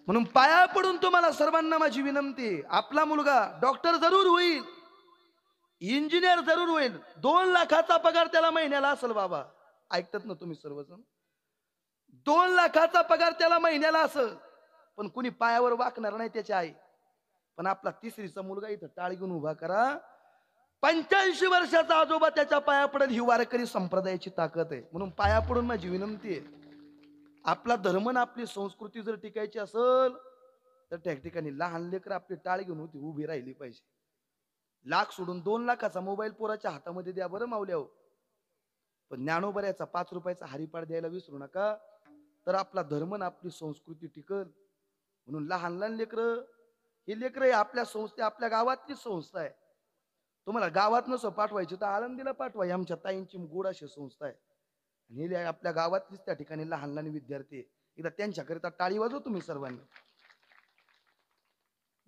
म्हणून पाया पडून तुम्हाला सर्वांना माझी विनंती आहे, आपला मुलगा डॉक्टर जरूर होईल, इंजिनियर जरूर होईल, 2 लाखाचा पगार त्याला महिन्याला असेल बाबा, ऐकतात ना तुम्ही सर्वजण, 2 लाखाचा पगार त्याला महिन्याला असेल, पण कुणी पायावर वाकणार नाही त्याची आई. पण आपला तिसरीचा मुलगा इथं टाळ घेऊन उभा करा, 85 वर्षाचा आजोबा त्याच्या पाया पडेल, ही वारकरी संप्रदायाची ताकद आहे. म्हणून पाया पडून माझी विनंती आहे, आपला धर्म आणि आपली संस्कृती जर टिकायची असेल तर त्या ठिकाणी लहान लेकर आपली टाळ घेऊन होती उभी राहिली पाहिजे. लाख सोडून 2 लाखाचा मोबाईल पोराच्या हातामध्ये द्या बरं माऊल्या, पण ज्ञानोबऱ्याचा 5 रुपयाचा हरिपाठ द्यायला विसरू नका, तर आपला धर्म आणि आपली संस्कृती टिकल. म्हणून लहान लहान लेकरं, ही लेकरं आपल्या संस्थे, आपल्या गावातली संस्था आहे. तुम्हाला गावात नसो पाठवायची तर आळंदीला पाठवा, आमच्या ताईंची गोड अशी संस्था आहे. आणि हे आपल्या गावातलीच त्या ठिकाणी लहान लहान विद्यार्थी, एकदा त्यांच्याकरिता टाळी वाजव तुम्ही सर्वांनी.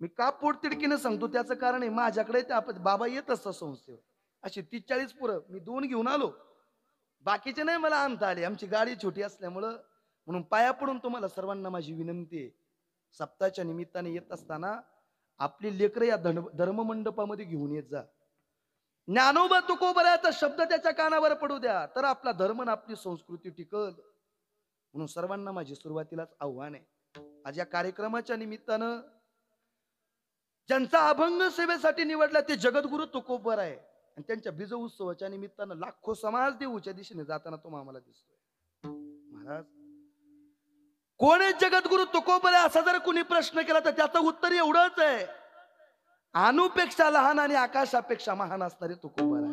मी का पोटतिडकीनं सांगतो त्याचं कारण आहे, माझ्याकडे बाबा येत असतात संस्थेवर अशी 30-40 पुरं, मी 2 घेऊन आलो, बाकीचे नाही मला आणता आले, आमची गाडी छोटी असल्यामुळं. म्हणून पाया पडून तुम्हाला सर्वांना माझी विनंती आहे, सप्ताहाच्या निमित्ताने येत असताना आपली लेकरं या धर्ममंडपामध्ये घेऊन येत जा. ज्ञानोबा तुकोबरायाचा शब्द त्याच्या कानावर पडू द्या, तर आपला धर्म आणि आपली संस्कृती टिकल. म्हणून सर्वांना माझी सुरुवातीलाच आव्हान आहे, आज या कार्यक्रमाच्या निमित्तानं ज्यांचा अभंग सेवेसाठी निवडला ते जगद्गुरु तुकोबराय, आणि त्यांच्या बीज उत्सवाच्या निमित्तानं लाखो समाज देऊच्या दिशेने जाताना तो आम्हाला दिसतोय. महाराज, कोण आहे जगद्गुरु तुकोबराय असा जर कुणी प्रश्न केला तर त्याचं उत्तर एवढंच आहे, अणुपेक्षा लहान आणि आकाशापेक्षा महान असणारे तुकोबराय.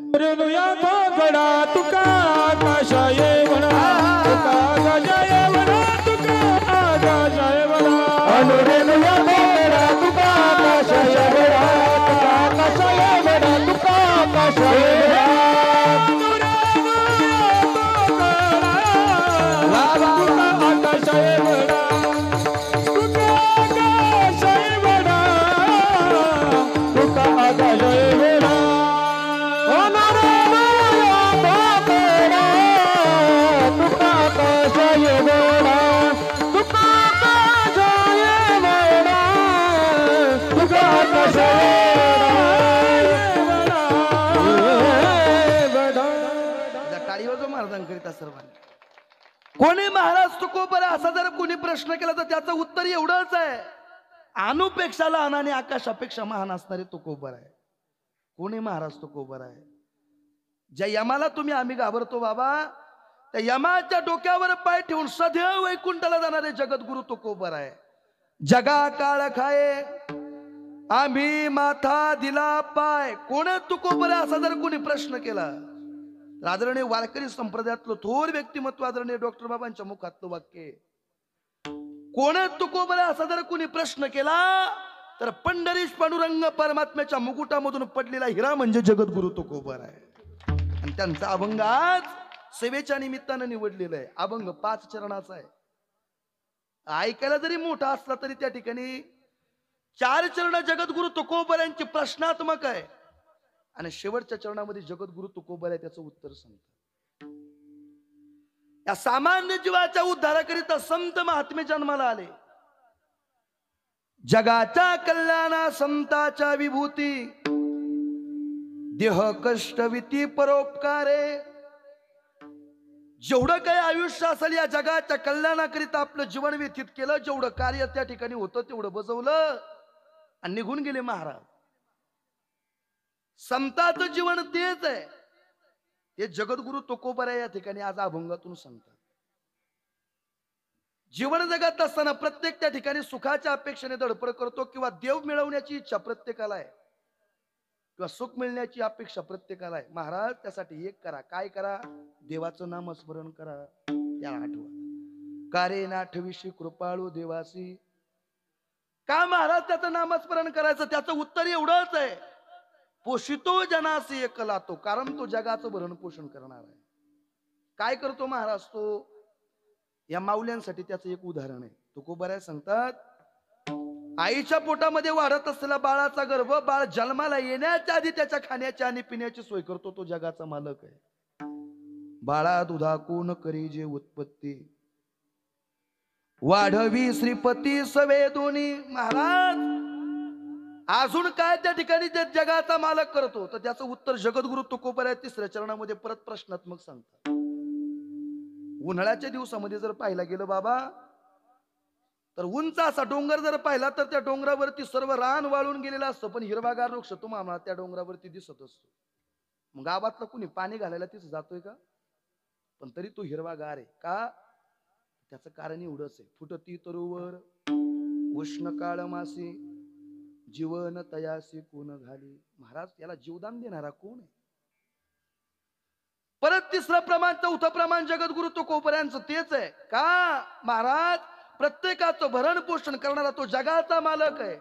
कोणी महाराज तुकोबराय असा जर कोणी प्रश्न केला तर त्याचं उत्तर एवढंच आहे, अणुपेक्षा लहान आणि आकाशापेक्षा महान असणारे तुकोबराय. कोणी महाराज तुकोबराय? ज्या यमाला तुम्ही आम्ही घाबरतो बाबा, त्या यमाच्या डोक्यावर पाय ठेवून सदैव वैकुंठाला जाणारे जगद्गुरु तुकोबराय. जगा काळ खाये आम्ही माथा दिला पाय. कोण तुकोबराय असा जर कोणी प्रश्न केला, आदरणीय वारकरी संप्रदायातलं थोर व्यक्तिमत्व आदरणीय डॉक्टर बाबांच्या मुखातलं वाक्य, कोण तुकोबराय असा जर कोणी प्रश्न केला तर पंढरीश पांडुरंग परमात्म्याच्या मुकुटामधून पडलेला हिरा म्हणजे जगद्गुरु तुकोबराय. आणि त्यांचा अभंग आज सेवेच्या निमित्तानं निवडलेला आहे. अभंग 5 चरणाचा आहे, ऐकायला जरी मोठा असला तरी त्या ठिकाणी 4 चरण जगद्गुरु तुकोबरायांची प्रश्नात्मक आहे, आणि शेवटच्या चरणामध्ये जगद्गुरु तुकोबराय त्याचं उत्तर सांगतात. या सामान्य जीवाच्या उद्धाराकरिता संत महात्मे जन्माला आले. जगाच्या कल्याणा संताच्या विभूती, देह कष्ट विती परोपकारे. जेवढं काही आयुष्य असेल या जगाच्या कल्याणाकरिता आपलं जीवन व्यतीत केलं, जेवढं कार्य त्या ठिकाणी होतं तेवढं बजवलं आणि निघून गेले महाराज. संताचं जीवन तेच आहे, हे जगद्गुरु तुकोबराय या ठिकाणी आज अभंगातून सांगतात. जीवन जगत असताना प्रत्येक त्या ठिकाणी सुखाच्या अपेक्षेने धडपड करतो, किंवा देव मिळवण्याची इच्छा प्रत्येकाला आहे, किंवा सुख मिळण्याची अपेक्षा प्रत्येकाला आहे. महाराज त्यासाठी एक करा, काय करा? देवाचं नामस्मरण करा, त्याला आठवा. कारे नाठविशी कृपाळू देवासी. का महाराज त्याचं नामस्मरण करायचं? त्याचं उत्तर एवढंच आहे, पोषितो जनासी एकला तो, कारण तो जगाचं भरण पोषण करणार आहे. काय करतो महाराज तो? या माऊल्यांसाठी त्याचं एक उदाहरण आहे. तुकोबराय सांगतात, आईच्या पोटामध्ये वाढत असलेला बाळाचा गर्भ, बाळ जन्माला येण्याच्या आधी त्याच्या खाण्याची आणि पिण्याची सोय करतो, तो जगाचा मालक आहे. बाळा दुधा कोण करी जे उत्पत्ती, वाढवी श्रीपती सवेदोनी. महाराज अजून काय त्या ठिकाणी जे जगाचा मालक करतो, तर त्याचं उत्तर जगद्गुरु तुकोबराय तिसऱ्या चरणामध्ये परत प्रश्नात्मक सांगतात. उन्हाळ्याच्या दिवसामध्ये जर पाहायला गेलं बाबा, तर उंच असा डोंगर जर पाहिला तर त्या डोंगरावरती सर्व रान वाळून गेलेलं असतं, पण हिरवागार वृक्ष तुम्हाला त्या डोंगरावरती दिसत असतो. मग गावातलं कुणी पाणी घालायला तिथं जातोय का? पण तरी तो हिरवागार आहे का? त्याचं कारण एवढंच आहे, फुटती तरुवर उष्ण काळ मासी जीवन तयासी कोण घाली. महाराज याला जीवदान देणारा कोण आहे? परत तिसरं प्रमाण, चौथं प्रमाण जगद्गुरु तुकोबऱ्यांचं तेच आहे का? महाराज प्रत्येकाचं भरण पोषण करणारा तो जगाचा मालक आहे.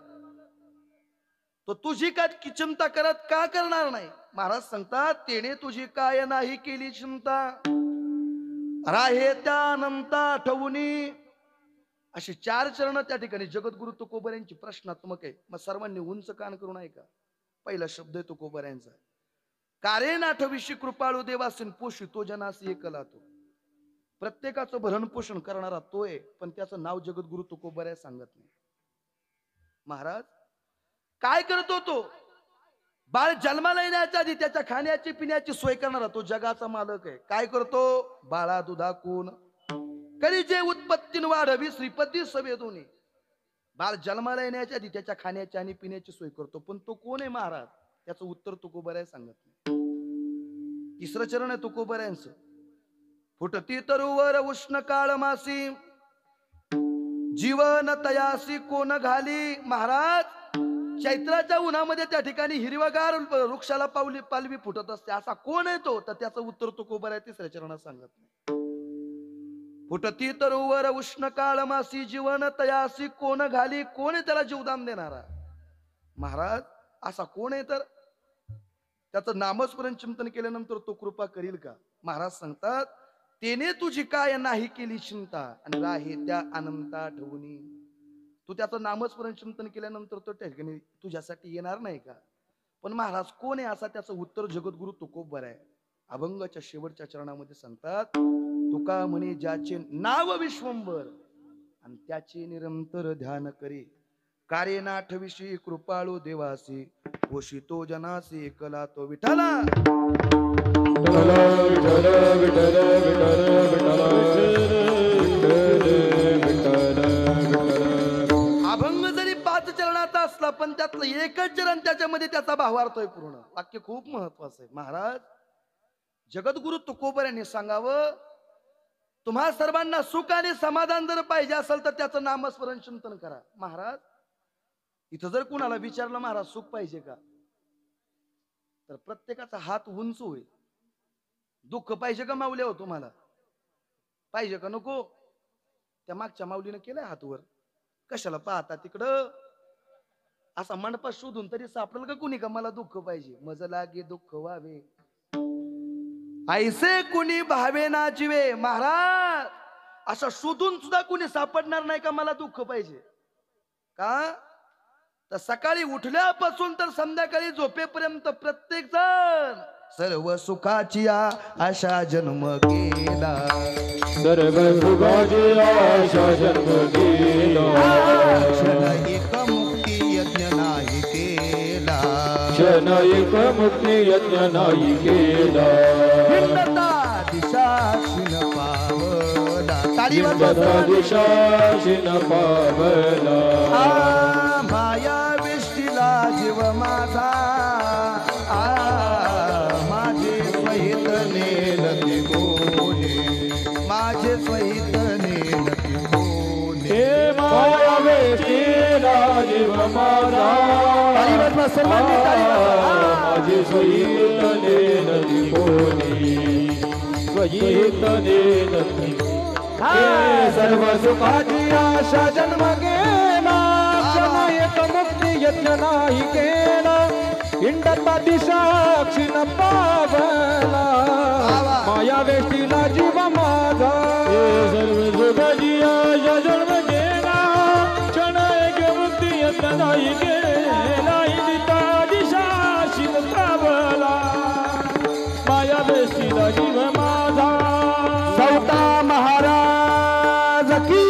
तो तुझी काय चिंता करत का करणार नाही? महाराज सांगतात, तेने तुझी काय नाही केली चिंता, राहे त्या अनंता ठेवणी. अशी 4 चरण त्या ठिकाणी जगद्गुरु तुकोबऱ्यांची प्रश्नात्मक आहे. मग सर्वांनी उंच कान करून ऐका. पहिला शब्द आहे तुकोबऱ्यांचा, कारे नाठविशी कृपाळू देवासीन पोषितो जनासी एकला. तो प्रत्येकाचं भरण पोषण करणारा तो आहे, पण त्याचं नाव जगद्गुरु तुकोबराय सांगत नाही. महाराज काय करतो तो? बाळ जन्माला येण्याच्या आधी त्याच्या खाण्याची पिण्याची सोय करणारा तो जगाचा मालक आहे. काय करतो? बाळा दुधा कोण करी जे उत्पत्तीन वाढवी श्रीपती सवेदोनी. बाळ जन्माला येण्याच्या आधी त्याच्या खाण्याची आणि पिण्याची सोय करतो, पण तो कोण आहे महाराज? त्याचं उत्तर तुकोबराय सांगत नाही. तिसरं चरण आहे तुकोबऱ्यांचं, फुटती तरुवर उष्ण काळ मासी जीवन तयासी कोण घाली. महाराज चैत्राच्या उन्हामध्ये त्या ठिकाणी हिरवागार वृक्षाला पालवी फुटत असते, असा कोण आहे तो? तर त्याचं उत्तर तुकोबराय तिसऱ्या चरणात सांगत नाही. फुटती तरुवर उष्ण काळ मासी जीवन तयासी कोण घाली. कोण आहे त्याला जीवदान देणारा? महाराज असा कोण आहे? तर त्याचं नामस्मरण चिंतन केल्यानंतर तो कृपा करील का? महाराज सांगतात, तेने तुझी काय नाही केली चिंता, आणि राहे त्या अनंता ठेवणी. तू त्याचं नामस्मरण चिंतन केल्यानंतर तो त्या ठिकाणी तुझ्यासाठी येणार नाही का? पण महाराज कोण आहे असा? त्याचं उत्तर जगद्गुरु तुकोबराय अभंगाच्या शेवटच्या चरणामध्ये सांगतात, तुका म्हणे ज्याचे नाव विश्वंभर आणि त्याचे निरंतर ध्यान करी, कार्य नाठविषयी कृपाळू देवासी पोषितो जनासी एकला. तो विठ्ठला अभंग जरी 5 चरणाचा असला, पण त्यातलं एकच चरण त्याच्यामध्ये त्याचा भावार्थ आहे पूर्ण. वाक्य खूप महत्वाचं आहे. महाराज जगद्गुरु तुकोबऱ्यांनी सांगावं, तुम्हा सर्वांना सुख आणि समाधान जर पाहिजे असेल तर त्याचं नामस्मरण चिंतन करा. महाराज इथं जर कुणाला विचारलं, महाराज सुख पाहिजे का, तर प्रत्येकाचा हात उंच होईल. दुःख पाहिजे का माऊली? हो तुम्हाला पाहिजे का नको? त्या मागच्या माऊलीनं केलंय हातवर. कशाला पाहता तिकडं? असा मंडपात शोधून तरी सापडेल का कुणी का मला दुःख पाहिजे? मज लागे दुःख व्हावे ऐसे कुणी भावे ना जीवे. महाराज असा शोधून सुद्धा कुणी सापडणार नाही का मला दुःख पाहिजे का? तर सकाळी उठल्यापासून तर संध्याकाळी झोपेपर्यंत प्रत्येक जण सर्व सुखाची आशा जन्म गेला, सर्व सुखाची आशा जन्म गेला. क्षण एक मुक्ती यज्ञ नाही केला, क्षण एक मुक्ती यज्ञ नाही केला. भिन्नता दिशा क्षीण पावला. भिन्नता दिशा क्षीण पावला. माया वेष्टीला जीव माझा, माझे सहित नेलती कोणी, माझे सहित नेलती कोणी. हे माया वेष्टीला जीव माझा, माझे सहित नेलती कोणी, सहित नेलती. हे सर्व सुखाची आशा जन्म गेला, क्षण एक मुक्ती यज्ञ नाही केला. हिंडता दिशा क्षीण पावला, माया वेष्टीला जीव माझा. सर्व सुखाची आशा जन्म गेला, क्षण एक मुक्ती यज्ञ नाही केला. हिंडता दिशा क्षीण पावला, माया वेष्टीला जीव माझा. सौता महाराज की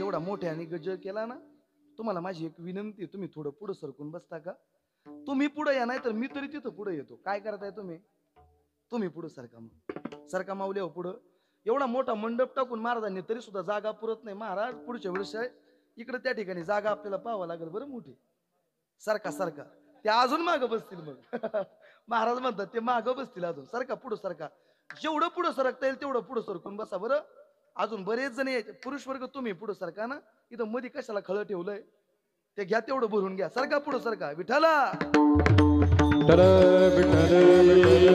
एवढा मोठ्याने गजर केला ना, तुम्हाला माझी एक विनंती आहे, तुम्ही थोडं पुढे सरकून बसता का? तुम्ही पुढे या, नाही तर मी तरी तिथं पुढे येतो. काय करताय तुम्ही? तुम्ही पुढे सरका, मग सरका माऊली हो पुढं. एवढा मोठा मंडप टाकून महाराजांनी तरी सुद्धा जागा पुरत नाही. महाराज पुढच्या वेळेस इकडे त्या ठिकाणी जागा आपल्याला पाहावं लागेल बरं मोठी. सरका सरका, ते अजून मागं बसतील मग. महाराज म्हणतात ते मागं बसतील अजून. सरका पुढं सरका, जेवढं पुढं सरकता येईल तेवढं पुढं सरकून बसा बरं. अजून बरेच जण यायचे. पुरुष वर्ग तुम्ही पुढं सरका ना, इथं मध्ये कशाला खळं ठेवलंय ते घ्या, तेवढं भरून घ्या. सरका पुढं सरका. विठाला विठ्ठल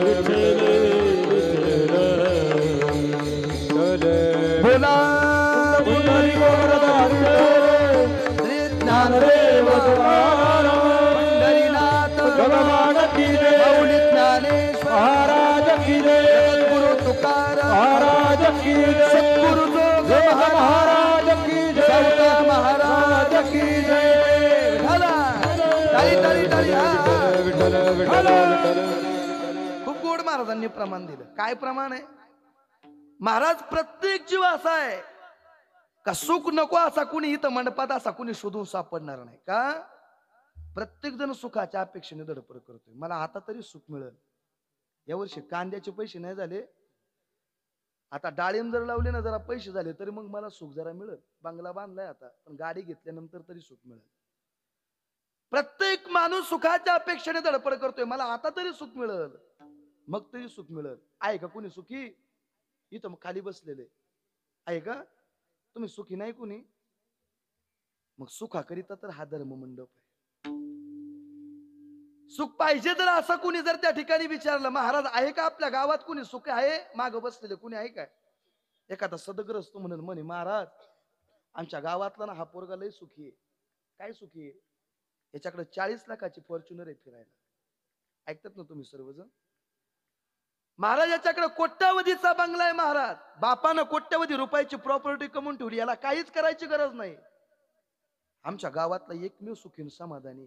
विठ्ठल बोला पुंडरी गोरधारी श्री ज्ञानदेव पंढरीनाथ भगवान की जय, माऊली ज्ञानेश्वर महाराज की जय, गुरु तुकाराम महाराज की जय, सद्गुरु जोग महाराज की जय, संत महाराज की जय. विठाला टाळी टाळी टाळी. विठ्ठल विठ्ठल विठ्ठल. खूप गोड महाराजांनी प्रमाण दिलं. काय प्रमाण आहे? महाराज प्रत्येक जीव असा आहे का सुख नको असा कुणी इथं मंडपात असा कुणी शोधून सापडणार नाही. का? प्रत्येक जण सुखाच्या अपेक्षेने धडपड करतोय. मला आता तरी सुख मिळेल. यावर्षी कांद्याचे पैसे नाही झाले, आता डाळिंब जर लावले ना, जरा पैसे झाले तरी मग मला सुख जरा मिळेल. बंगला बांधलाय आता, पण गाडी घेतल्यानंतर तरी सुख मिळेल. प्रत्येक माणूस सुखाच्या अपेक्षेने धडपड करतोय. मला आता तरी सुख मिळेल, मग तरी सुख मिळेल. आहे का कुणी सुखी? इथं मग खाली बसलेले आहे का? तुम्ही सुखी नाही कुणी? मग सुखाकरिता तर हा धर्म मंडप आहे. सुख पाहिजे तर असं कुणी जर त्या ठिकाणी विचारलं, महाराज आहे का आपल्या गावात कुणी सुख आहे? माग बसलेले कुणी आहे काय? एखादा सदग्रस्त म्हणून म्हणे, महाराज आमच्या गावातला ना हा पोरगा लय सुखी आहे. काय सुखी आहे? याच्याकडे 40 लाखाची फॉर्च्युनर आहे फिरायला. ऐकतात ना तुम्ही सर्वजण? महाराज याच्याकडे कोट्यावधीचा बंगला आहे. महाराज बापानं कोट्यावधी रुपयाची प्रॉपर्टी कमवून ठेवली, याला काहीच करायची गरज नाही. आमच्या गावातला एकमेव सुखी समाधानी.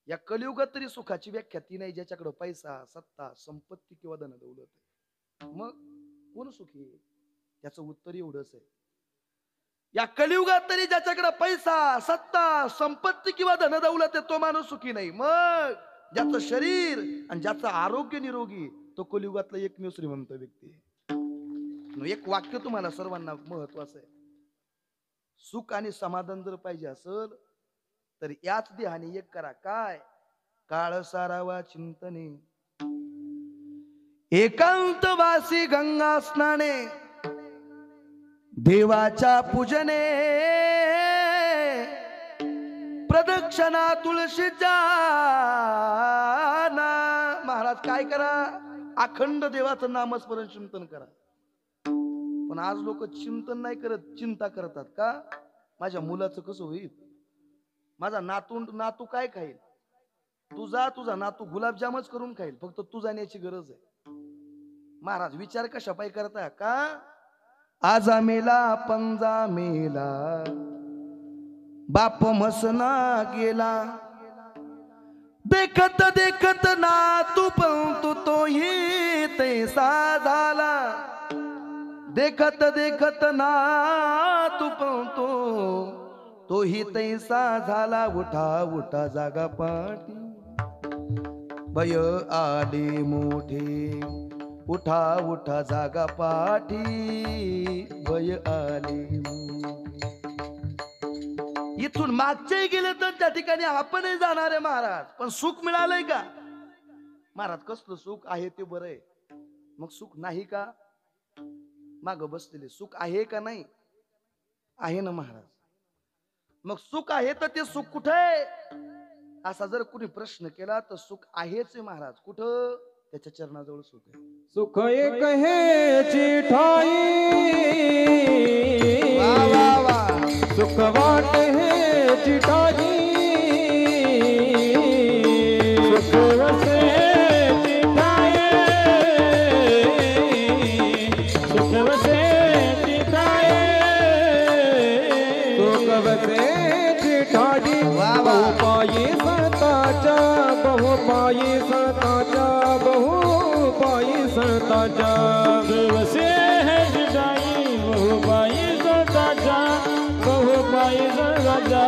या कलियुगात तरी सुखाची व्याख्या ती नाही ज्याच्याकडे पैसा, सत्ता, संपत्ती किंवा धन दौलत आहे. मग कोण सुखी आहे? त्याचं उत्तर एवढंच आहे, या कलियुगात तरी ज्याच्याकडे पैसा, सत्ता, संपत्ती किंवा धन दौलत आहे तो माणूस सुखी नाही. मग ज्याचं शरीर आणि ज्याचं आरोग्य निरोगी, तो कलियुगातला एकमेव श्रीमंत व्यक्ती आहे. एक वाक्य तुम्हाला सर्वांना महत्वाचं आहे. सुख आणि समाधान जर पाहिजे असेल तर याच देहाने एक करा. काय? काळ सारावा चिंतने, एकांतवासी गंगा स्नाने, देवाच्या पूजने, प्रदक्षिणा तुळशीच्या. महाराज काय करा? अखंड देवाचं नामस्मरण चिंतन करा. पण आज लोक चिंतन नाही करत, चिंता करतात. का? माझ्या मुलाचं कसं होईल, माझा नातू काय खाईल. तुझा नातू गुलाबजामच करून खाईल, फक्त तू जाण्याची गरज आहे. महाराज विचार कशा पायी करता? का? आजा मेला पंजा मेला, बाप मसना गेला, देखत देखत नातू पंतु तोही तैसा झाला, देखत देखत नातू पंतु तोही तैसा झाला. उठा उठा जागा पाठी, भय आले मोठे, उठा उठा जागा पाठी, भय आले. इथून मागचे गेले तर त्या ठिकाणी आपणही जाणार आहे महाराज. पण सुख मिळालंय का? महाराज कसलं सुख आहे ते बरं आहे, मग सुख नाही का? माग बसलेले सुख आहे का? नाही आहे ना महाराज. मग सुख आहे तर ते सुख कुठे आहे असा जर कुणी प्रश्न केला तर सुख आहेच आहे महाराज. कुठं? त्याच्या चरणाजवळ सुख आहे. सुख एक हेची ठाई, वा वा वा. सुख वाट हेची ठाई, सुख वसेची ठाई, सुख वसेची ठाई, सुख वसेची ठाई. बहुपायी संताच्या, बहुपायी संताच्या, बहुपायी संताच्या, वसे है जिजाई बहुबाई संताच्या, बहुबाई राजा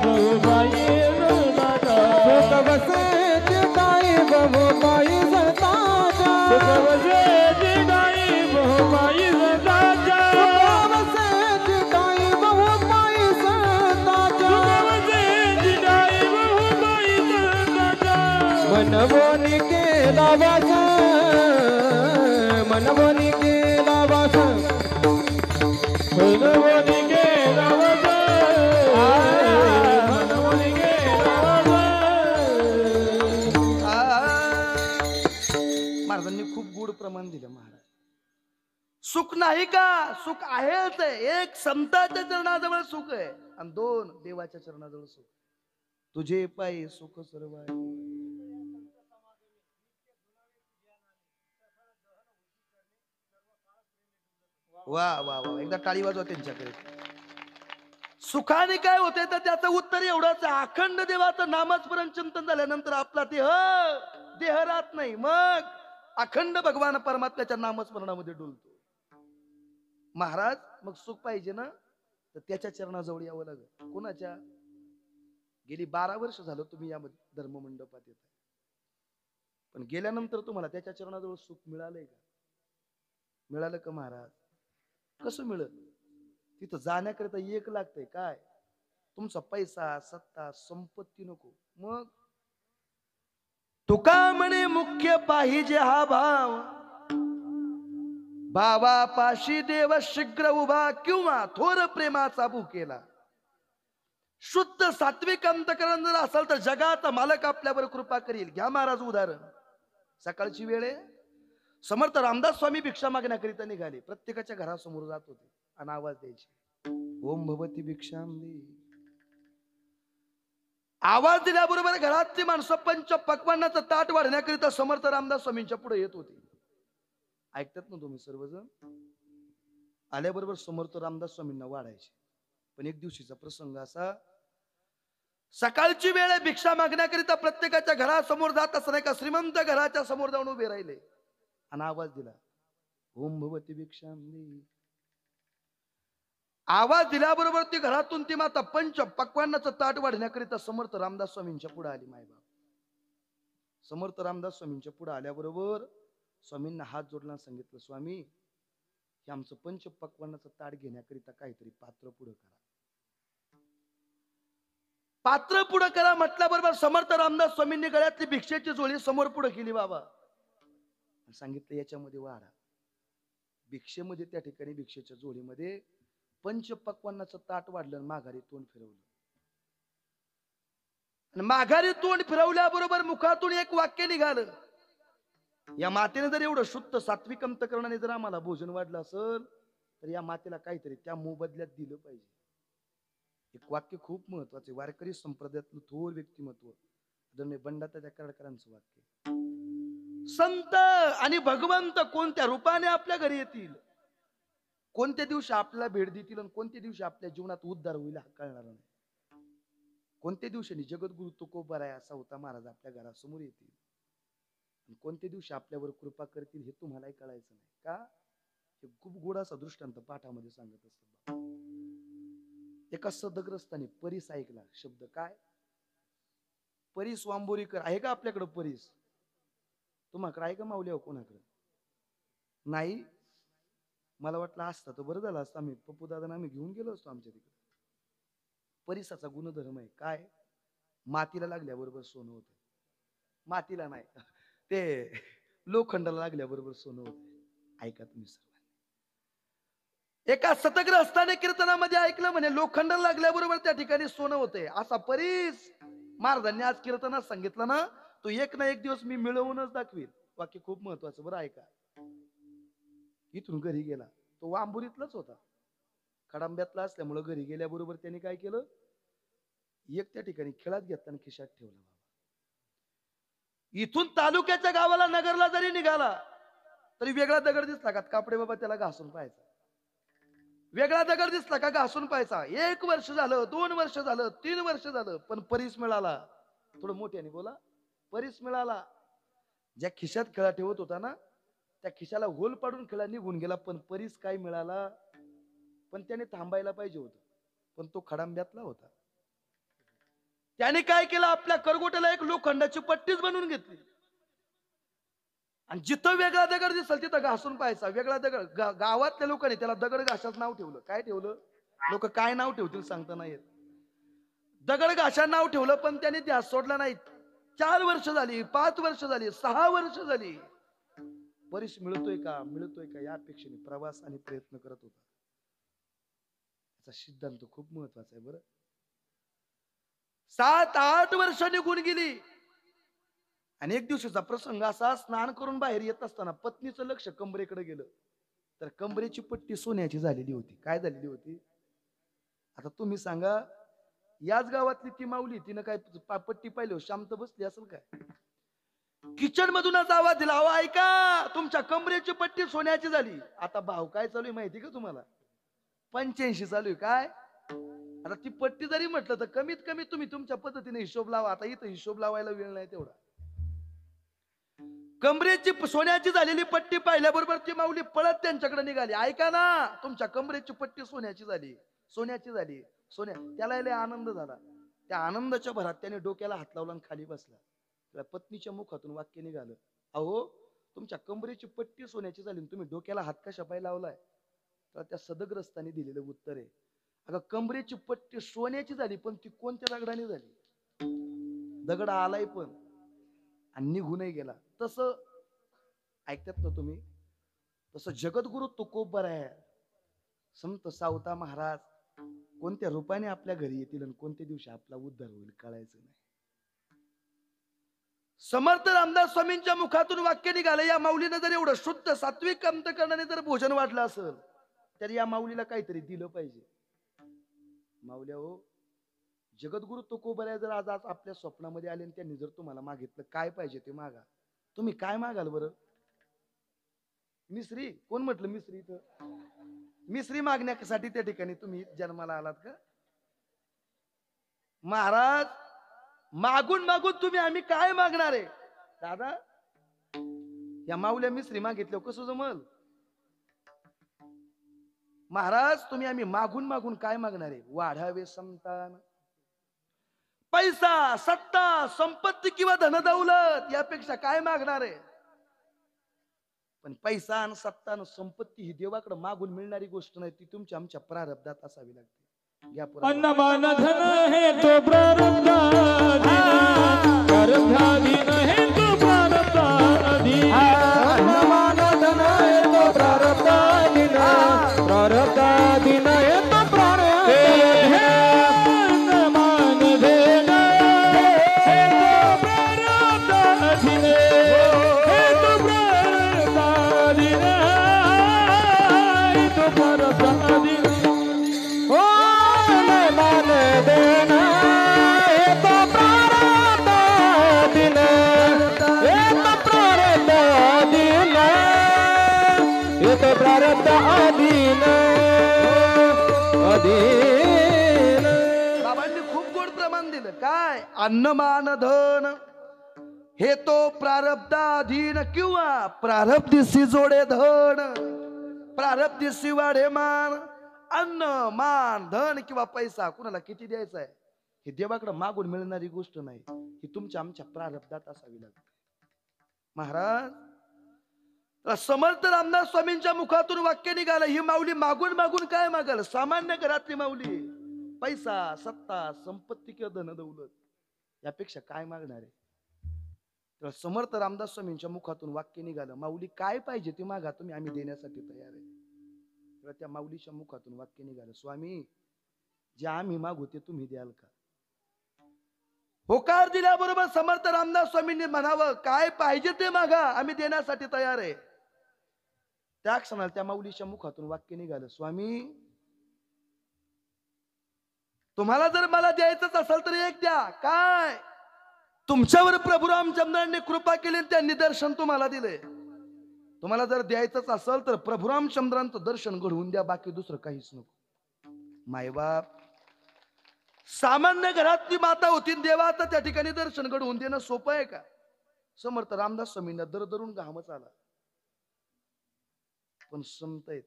बहुबाई राजा सुख बसे चिताई बहुबाई सताचा सुख बसे चिताई बहुबाई राजा सुख बसे चिताई बहुबाई सताचा मनवोनी केला वास मनवोनी केला वास मनवोनी केला वास मनवोनी केला महाराजांनी खूप गोड प्रमाण दिलं महाराज. सुख नाही का? सुख आहेच आहे. एक संतांच्या चरणाजवळ सुख आहे आणि दोन देवाच्या चरणाजवळ सुख. तुझे पायी सुख सर्व आहे. वा वा वा, एकदा टाळी वाजवा त्यांच्याकडे. सुखाने काय होते तर त्याचं उत्तर एवढंच आहे, अखंड देवाचं नामस्मरण चिंतन झाल्यानंतर आपला देह राहत नाही, मग अखंड भगवान परमात्म्याच्या नामस्मरणामध्ये डुलतो. महाराज मग सुख पाहिजे ना तर त्याच्या चरणाजवळ यावं लागेल. कोणाच्या? गेली 12 वर्ष झालं तुम्ही या धर्ममंडपात येत आहे, पण गेल्यानंतर तुम्हाला त्याच्या चरणाजवळ सुख मिळालंय का? मिळालं का महाराज? कसं मिळत? तिथं जाण्याकरिता एक लागतंय काय? तुमचा पैसा, सत्ता, संपत्ती नको. मग तुका म्हणे मुख्य पाहिजे हा भाव, भावापाशी देव शीघ्र उभा किंवा थोर प्रेमाचा भुकेला. शुद्ध सात्विक अंतकरण जर असेल तर जगाचा मालक आपल्यावर कृपा करील. घ्या महाराज उदाहरण. सकाळची वेळ आहे, समर्थ रामदास स्वामी भिक्षा मागण्याकरिता निघाले. प्रत्येकाच्या घरासमोर जात होते आणि आवाज द्यायचे, ओम भवती भिक्षाम दे. आवाज दिल्याबरोबर घरातली माणसं पंच पक्वान्नाचं ताट वाढण्याकरिता समर्थ रामदास स्वामींच्या पुढे येत होती. ऐकतात ना तुम्ही सर्वजण? आल्याबरोबर समर्थ रामदास स्वामींना वाढायचे. पण एक दिवशीचा प्रसंग असा, सकाळची वेळ आहे, भिक्षा मागण्याकरिता प्रत्येकाच्या घरासमोर जात असताना एका श्रीमंत घराच्या समोर जाऊन उभे राहिले आणि आवाज दिला, ओम भवती भिक्षाम दे. आवाज दिल्याबरोबर ती घरातून ती माता पंच पक्वान्नाचं ताट वाढण्याकरिता समर्थ रामदास स्वामींच्या पुढे आली. मायबाप समर्थ रामदास स्वामींच्या पुढे आल्याबरोबर स्वामींना हात जोडला, सांगितलं, स्वामी हे आमचं पंच पक्वान्नाचं ताट घेण्याकरिता काहीतरी पात्र पुढे करा. पात्र पुढे करा म्हटल्याबरोबर समर्थ रामदास स्वामींनी गळ्यातली भिक्षेची झोळी समोर पुढे केली बाबा, सांगितलं याच्यामध्ये वाढा. भिक्षेमध्ये त्या ठिकाणी भिक्षेच्या झोळीमध्ये पंच पक्वान्नाचं ताट वाढलं, माघारी तोंड फिरवलं. आणि माघारी तोंड फिरवल्याबरोबर मुखातून एक वाक्य निघालं, या मातेने जर एवढं शुद्ध सात्विक अंतकरणाने जर आम्हाला भोजन वाढलं असेल तर या मातेला काहीतरी त्या मोबदल्यात दिलं पाहिजे. एक वाक्य खूप महत्वाचे, वारकरी संप्रदायातलं थोर व्यक्तिमत्व आदरणीय बंडातात्या कर्डकरांचं वाक्य. संत आणि भगवंत कोणत्या रूपाने आपल्या घरी येतील, कोणत्या दिवशी आपल्याला भेट देतील आणि कोणत्या दिवशी आपल्या जीवनात उद्धार होईल हा कळणार नाही. कोणत्या दिवशी जगद्गुरु तुकोबाराय असा होता महाराज आपल्या घरासमोर येतील आणि कोणत्या दिवशी आपल्यावर कृपा करतील हे तुम्हालाही कळायचं नाही का? हे खूप गोडाचा दृष्टांत पाठामध्ये सांगत असतात. एका सदग्रस्ताने परीस ऐकला शब्द. काय? परीस वांबोरीकर आहे का आपल्याकडे? परीस तुम्हाकडे आहे का माऊली? हो कोणाकडे नाही? मला वाटलं असता तर बरं झालं असतं, आम्ही पप्पू दादा आम्ही घेऊन गेलो असतो आमच्या तिकडे. परीसाचा गुणधर्म आहे काय? मातीला लागल्याबरोबर सोनं होत. मातीला नाही, ते लोखंडाला लागल्याबरोबर सोनं होत. ऐका तुम्ही सर्वांनी. एका सतग्रस्ताने कीर्तनामध्ये ऐकलं, म्हणे लोखंडाला लागल्याबरोबर त्या ठिकाणी सोनं होते. असा परीस महाराजांनी आज कीर्तनात सांगितलं ना, तो एक ना एक दिवस मी मिळवूनच दाखवील. वाक्य खूप महत्वाचं, बरं ऐका. इथून घरी गेला, तो वांबुरीतलाच होता, खडांब्यातला असल्यामुळे घरी गेल्याबरोबर त्याने काय केलं, एक त्या ठिकाणी खेळात घेताना खिशात ठेवला. बाबा इथून तालुक्याच्या गावाला नगरला जरी निघाला तरी वेगळा दगड दिसला का कापडे बाबा त्याला घासून पाहायचा. वेगळा दगड दिसला का घासून पाहायचा. 1 वर्ष झालं, 2 वर्ष झालं, 3 वर्ष झालं, पण परीस मिळाला. थोडं मोठ्याने बोला. परीस मिळाला. ज्या खिशात खेळा ठेवत होता ना त्या खिशाला होल पाडून खेळा निघून गेला, पण परीस काय मिळाला. पण त्याने थांबायला पाहिजे होतं. पण तो खडांब्यातला होता. त्याने काय केलं, आपल्या करगोट्याला एक लोखंडाची पट्टीच बनवून घेतली आणि जिथं वेगळा दगड दिसल तिथं घासून पाहायचा. वेगळा दगड गावातल्या लोकांनी त्याला दगड घाशाच नाव ठेवलं. काय ठेवलं? लोक काय नाव ठेवतील सांगता नाही येत. दगड घाशा नाव ठेवलं, पण त्याने ध्यास सोडला नाही. 4 वर्ष झाली, 5 वर्ष झाली, 6 वर्ष झाली. बरीच मिळतोय का या अपेक्षेने प्रवास आणि प्रयत्न करत होता. याचा सिद्धांत खूप महत्वाचा आहे बरं. 7-8 वर्ष निघून गेली आणि एक दिवशीचा प्रसंग असा, स्नान करून बाहेर येत असताना पत्नीचं लक्ष कंबरेकडे गेलं, तर कंबरेची पट्टी सोन्याची झालेली होती. काय झालेली होती? आता तुम्ही सांगा, याच गावातली ती माऊली, तिनं काय पट्टी पाहिली शांत बसली असेल काय? किचन मधूनच आवाज दिला, अहो ऐका, तुमच्या कंबरेची पट्टी सोन्याची झाली. आता भाव काय चालू आहे माहिती का तुम्हाला? 85 चालू आहे. काय? आता ती पट्टी जरी म्हटलं तर कमीत कमी तुम्ही तुमच्या पद्धतीने हिशोब लावा. आता इथं हिशोब लावायला वेळ नाही तेवढा. कंबरेची सोन्याची झालेली पट्टी पाहिल्याबरोबर ती माऊली पळत त्यांच्याकडे निघाली. ऐका ना, तुमच्या कंबरेची पट्टी सोन्याची झाली, सोन्याची झाली, त्याला लय आनंद झाला. त्या आनंदाच्या भरात त्याने डोक्याला हात लावला आणि खाली बसला. त्या पत्नीच्या मुखातून वाक्य निघालं, अहो तुमच्या कंबरेची पट्टी सोन्याची झाली, तुम्ही डोक्याला हात कशा पाय लावलाय? तर त्या सदग्रस्तांनी दिलेलं उत्तर आहे, अगं कंबरेची पट्टी सोन्याची झाली, पण ती कोणत्या दगडाने झाली? दगड आलाय पण आणि निघूनही गेला. तसं ऐकतात ना तुम्ही, तसं जगद्गुरु तुकोबर आहे, संत सावता महाराज कोणत्या रूपाने आपल्या घरी येतील आणि कोणत्या दिवशी आपला उद्धार होईल कळायचं नाही. समर्थ रामदास स्वामींच्या मुखातून वाक्य निघालं, या माऊलीनं जर एवढं शुद्ध सात्विक अंतकरणाने जर भोजन वाढलं असेल तर या माऊलीला काहीतरी दिलं पाहिजे. माऊल्या हो, जगद्गुरु तुकोबर आहे जर आज आपल्या स्वप्नामध्ये आले आणि त्यांनी जर तुम्हाला मागितलं काय पाहिजे ते मागा, तुम्ही काय मागाल बरं? मिसरी? कोण म्हटलं मिसरी? इथं मिसरी मागण्यासाठी त्या ठिकाणी तुम्ही जन्माला आलात का? महाराज, मागून मागून तुम्ही आम्ही काय मागणार आहे? दादा, या माऊल्या मिसरी मागितलं कसं जमल? महाराज, तुम्ही आम्ही मागून मागून काय मागणार आहे? वाढावे संतान, पैसा, सत्ता, संपत्ती किंवा धनदौलत यापेक्षा काय मागणार आहे? पण पैसा आणि सत्ता आणि संपत्ती ही देवाकडे मागून मिळणारी गोष्ट नाही, ती तुमच्या आमच्या प्रारब्धात असावी लागते. घ्या पुढे. अन्नमान धन है तो प्रारब्धाधीन है तो प्रारब्धाधीन. अन्नमान धन है तो प्रारब्धाधीन, प्रारब्धाधीन है तो प्रारब्धाधीन. अन्नमान धन है तो प्रारब्धाधीन है तो प्रारब्धाधीन है तो प्रारब्धाधीन. ओ अन्नमान धन है तो प्रारब्धाधीन, है तो प्रारब्धाधीन, है तो प्रारब्धाधीन अधीन. बाबांनी खूप गोड प्रमाण दिलं. काय? अन्नमान धन हे तो प्रारब्धाधीन किंवा प्रारब्धीशी जोडे धन, प्रारब्धीशी वाढे मान. अन्न, मान, धन किंवा पैसा कुणाला किती द्यायचा आहे हे देवाकडे मागून मिळणारी गोष्ट नाही, ही तुमच्या आमच्या प्रारब्धात असावी लागते. महाराज, समर्थ रामदास स्वामींच्या मुखातून वाक्य निघालं, ही माऊली मागून मागून काय मागाल? सामान्य घरातली माऊली पैसा, सत्ता, संपत्ती किंवा धनदौलत यापेक्षा काय मागणार आहे? तर समर्थ रामदास स्वामींच्या मुखातून वाक्य निघालं, माऊली काय पाहिजे ते मागा, तुम्ही आम्ही देण्यासाठी तयार आहे. तेव्हा त्या माऊलीच्या मुखातून वाक्य निघालं, स्वामी जे आम्ही मागू ते तुम्ही द्याल का? होकार दिल्याबरोबर समर्थ रामदास स्वामींनी म्हणावं, काय पाहिजे ते मागा, आम्ही देण्यासाठी तयार आहे. त्या क्षणाला त्या माऊलीच्या मुखातून वाक्य निघालं, स्वामी तुम्हाला जर मला द्यायचंच असेल तर एक द्या. काय? तुमच्यावर प्रभू रामचंद्रांनी कृपा केली, त्यांनी दर्शन तुम्हाला दिले. तुम्हाला जर द्यायचंच असेल तर प्रभू रामचंद्रांचं दर्शन घडवून द्या, बाकी दुसरं काहीच नको. मायबाप, सामान्य घरातली माता होती, देवाचं त्या ठिकाणी दर्शन घडवून देणं सोपं आहे का? समर्थ रामदास स्वामींना दरदरून घामच आला, पण संत आहेत.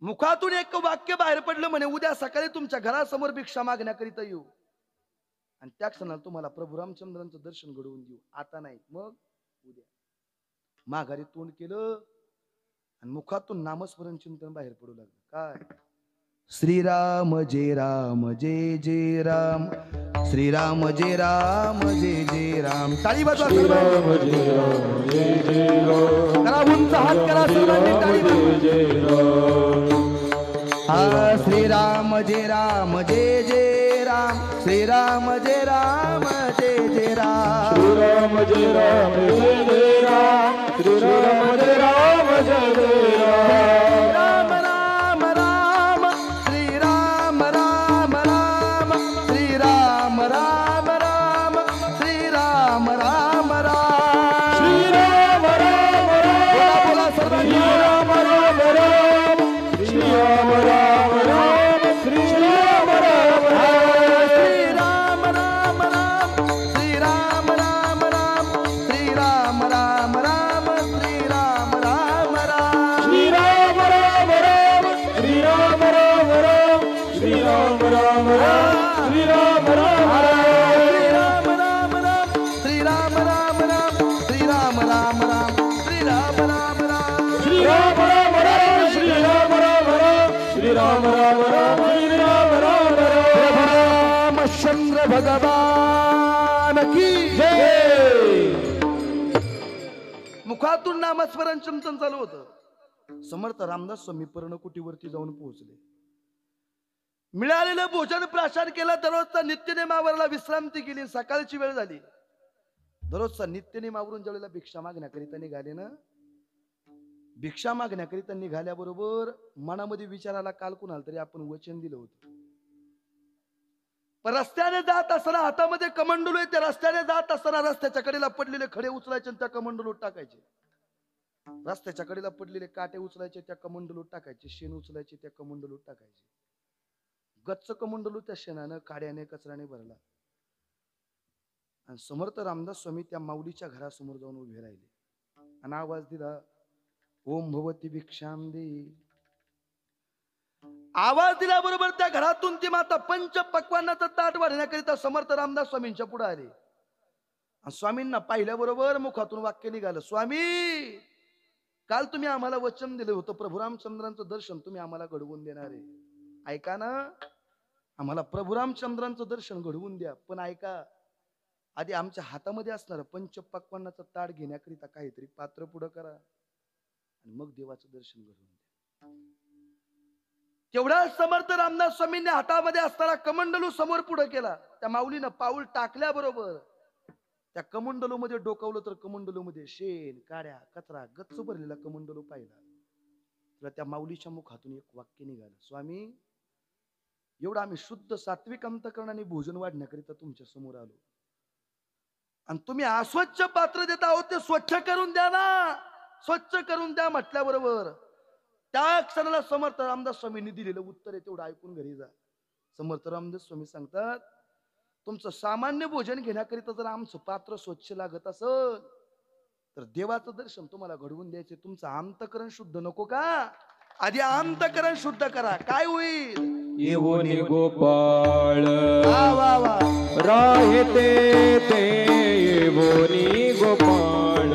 मुखातून एक वाक्य बाहेर पडलं म्हणे, उद्या सकाळी तुमच्या घरासमोर भिक्षा मागण्याकरिता येऊ आणि त्या क्षणाला तुम्हाला प्रभू रामचंद्रांचं दर्शन घडवून देऊ. आता नाही, मग उद्या. माघारी तोंड केलं आणि मुखातून नामस्मरण चिंतन बाहेर पडू लागलं. काय? श्रीराम जय राम जय जय राम, श्रीराम जय राम जय जय राम. टाळी वाजवा सर्वांनी. करा उंच हात करा सर्वांनी, टाळी वाजवा. हा श्रीराम जय राम जय जय राम, श्रीराम जय राम जय जय राम. श्रीराम जय राम जय जय राम, श्रीराम जय राम जय जय राम. राम राम राम, श्रीराम राम राम, श्रीराम राम राम, श्रीराम राम राम. श्रीराम राम राम, बोला सर्वांनी. श्रीराम राम राम, श्रीराम राम राम, श्रीराम राम राम. श्रीराम राम राम, श्रीराम राम राम, श्रीराम राम राम, श्रीराम राम राम. श्रीराम राम राम, श्रीराम राम राम, श्रीराम राम राम, श्रीराम राम राम. श्रीराम राम राम, श्रीराम राम राम, श्रीराम राम राम. श्रीराम राम राम, श्रीराम राम राम, श्रीराम राम राम, श्रीराम राम राम. रामचंद्र भगवान की जय. मुखातून नामस्मरण चिंतन चालू होतं. समर्थ रामदास स्वामी पर्णकुटीवरती जाऊन पोहोचले. मिळालेलं भोजन प्राशन केलं. दररोजचा नित्यनेम आवरला, विश्रांती केली. सकाळची वेळ झाली. दररोजचा नित्यनेम आवरून ज्यावेळेला भिक्षा मागण्याकरिता निघाले ना, भिक्षा मागण्याकरिता निघाल्याबरोबर मनामध्ये विचाराला काल कुणाला तरी आपण वचन दिलं होतं. पण रस्त्याने जात असताना हातामध्ये कमंडलू आहे. त्या रस्त्याने जात असताना रस्त्याच्या कडेला पडलेले खडे उचलायचे आणि त्या कमंडलूत टाकायचे. रस्त्याच्या कडेला पडलेले काटे उचलायचे, त्या कमंडलूत टाकायचे. शेण उचलायचे, त्या कमंडलूत टाकायचे. गच्च कमंडलू त्या शेणानं, काड्याने, कचऱ्याने भरला. आणि समर्थ रामदास स्वामी त्या माऊलीच्या घरासमोर जाऊन उभे राहिले आणि आवाज दिला, ओम भगवती भिक्षाम दे. आवाज दिल्याबरोबर त्या घरातून ती माता पंच पक्वान्नाचं ताट वाढण्याकरिता समर्थ रामदास स्वामींच्या पुढे आले. आणि स्वामींना पाहिल्याबरोबर मुखातून वाक्य निघालं, स्वामी काल तुम्ही आम्हाला वचन दिलं होतं, प्रभू रामचंद्रांचं दर्शन तुम्ही आम्हाला घडवून देणार आहे. ऐका ना, आम्हाला प्रभू रामचंद्रांचं दर्शन घडवून द्या. पण ऐका, आधी आमच्या हातामध्ये असणारं पंच पक्वान्नाचं ताट घेण्याकरिता काहीतरी पात्र पुढं करा आणि मग देवाचं दर्शन घडवून द्या. तेवढा समर्थ रामदास स्वामींनी हातामध्ये असताना कमंडलू समोर पुढे केला. त्या माऊलीनं पाऊल टाकल्याबरोबर त्या कमंडलू मध्ये डोकावलं तर कमंडलू मध्ये शेण, काड्या, कचरा गच्च भरलेला कमंडलू पाहिला. तर त्या माऊलीच्या मुखातून एक वाक्य निघालं, स्वामी एवढं आम्ही शुद्ध सात्विक अंतकरणाने भोजन वाढण्याकरिता तुमच्या समोर आलो आणि तुम्ही अस्वच्छ पात्र देता आहोत, ते स्वच्छ करून द्या ना, स्वच्छ करून द्या म्हटल्याबरोबर त्या क्षणाला समर्थ रामदास स्वामींनी दिलेलं उत्तर आहे तेवढं ऐकून घरी जा. समर्थ रामदास स्वामी सांगतात, तुमचं सामान्य भोजन घेण्याकरिता जर आमचं पात्र स्वच्छ लागत असेल तर देवाचं दर्शन तुम्हाला घडवून द्यायचे. तुमचं अंतकरण शुद्ध नको का? आधी अंतकरण शुद्ध करा, काय होईल? येवोनी गोपाळ वा वा वा. राहते ते येवोनी गोपाळ,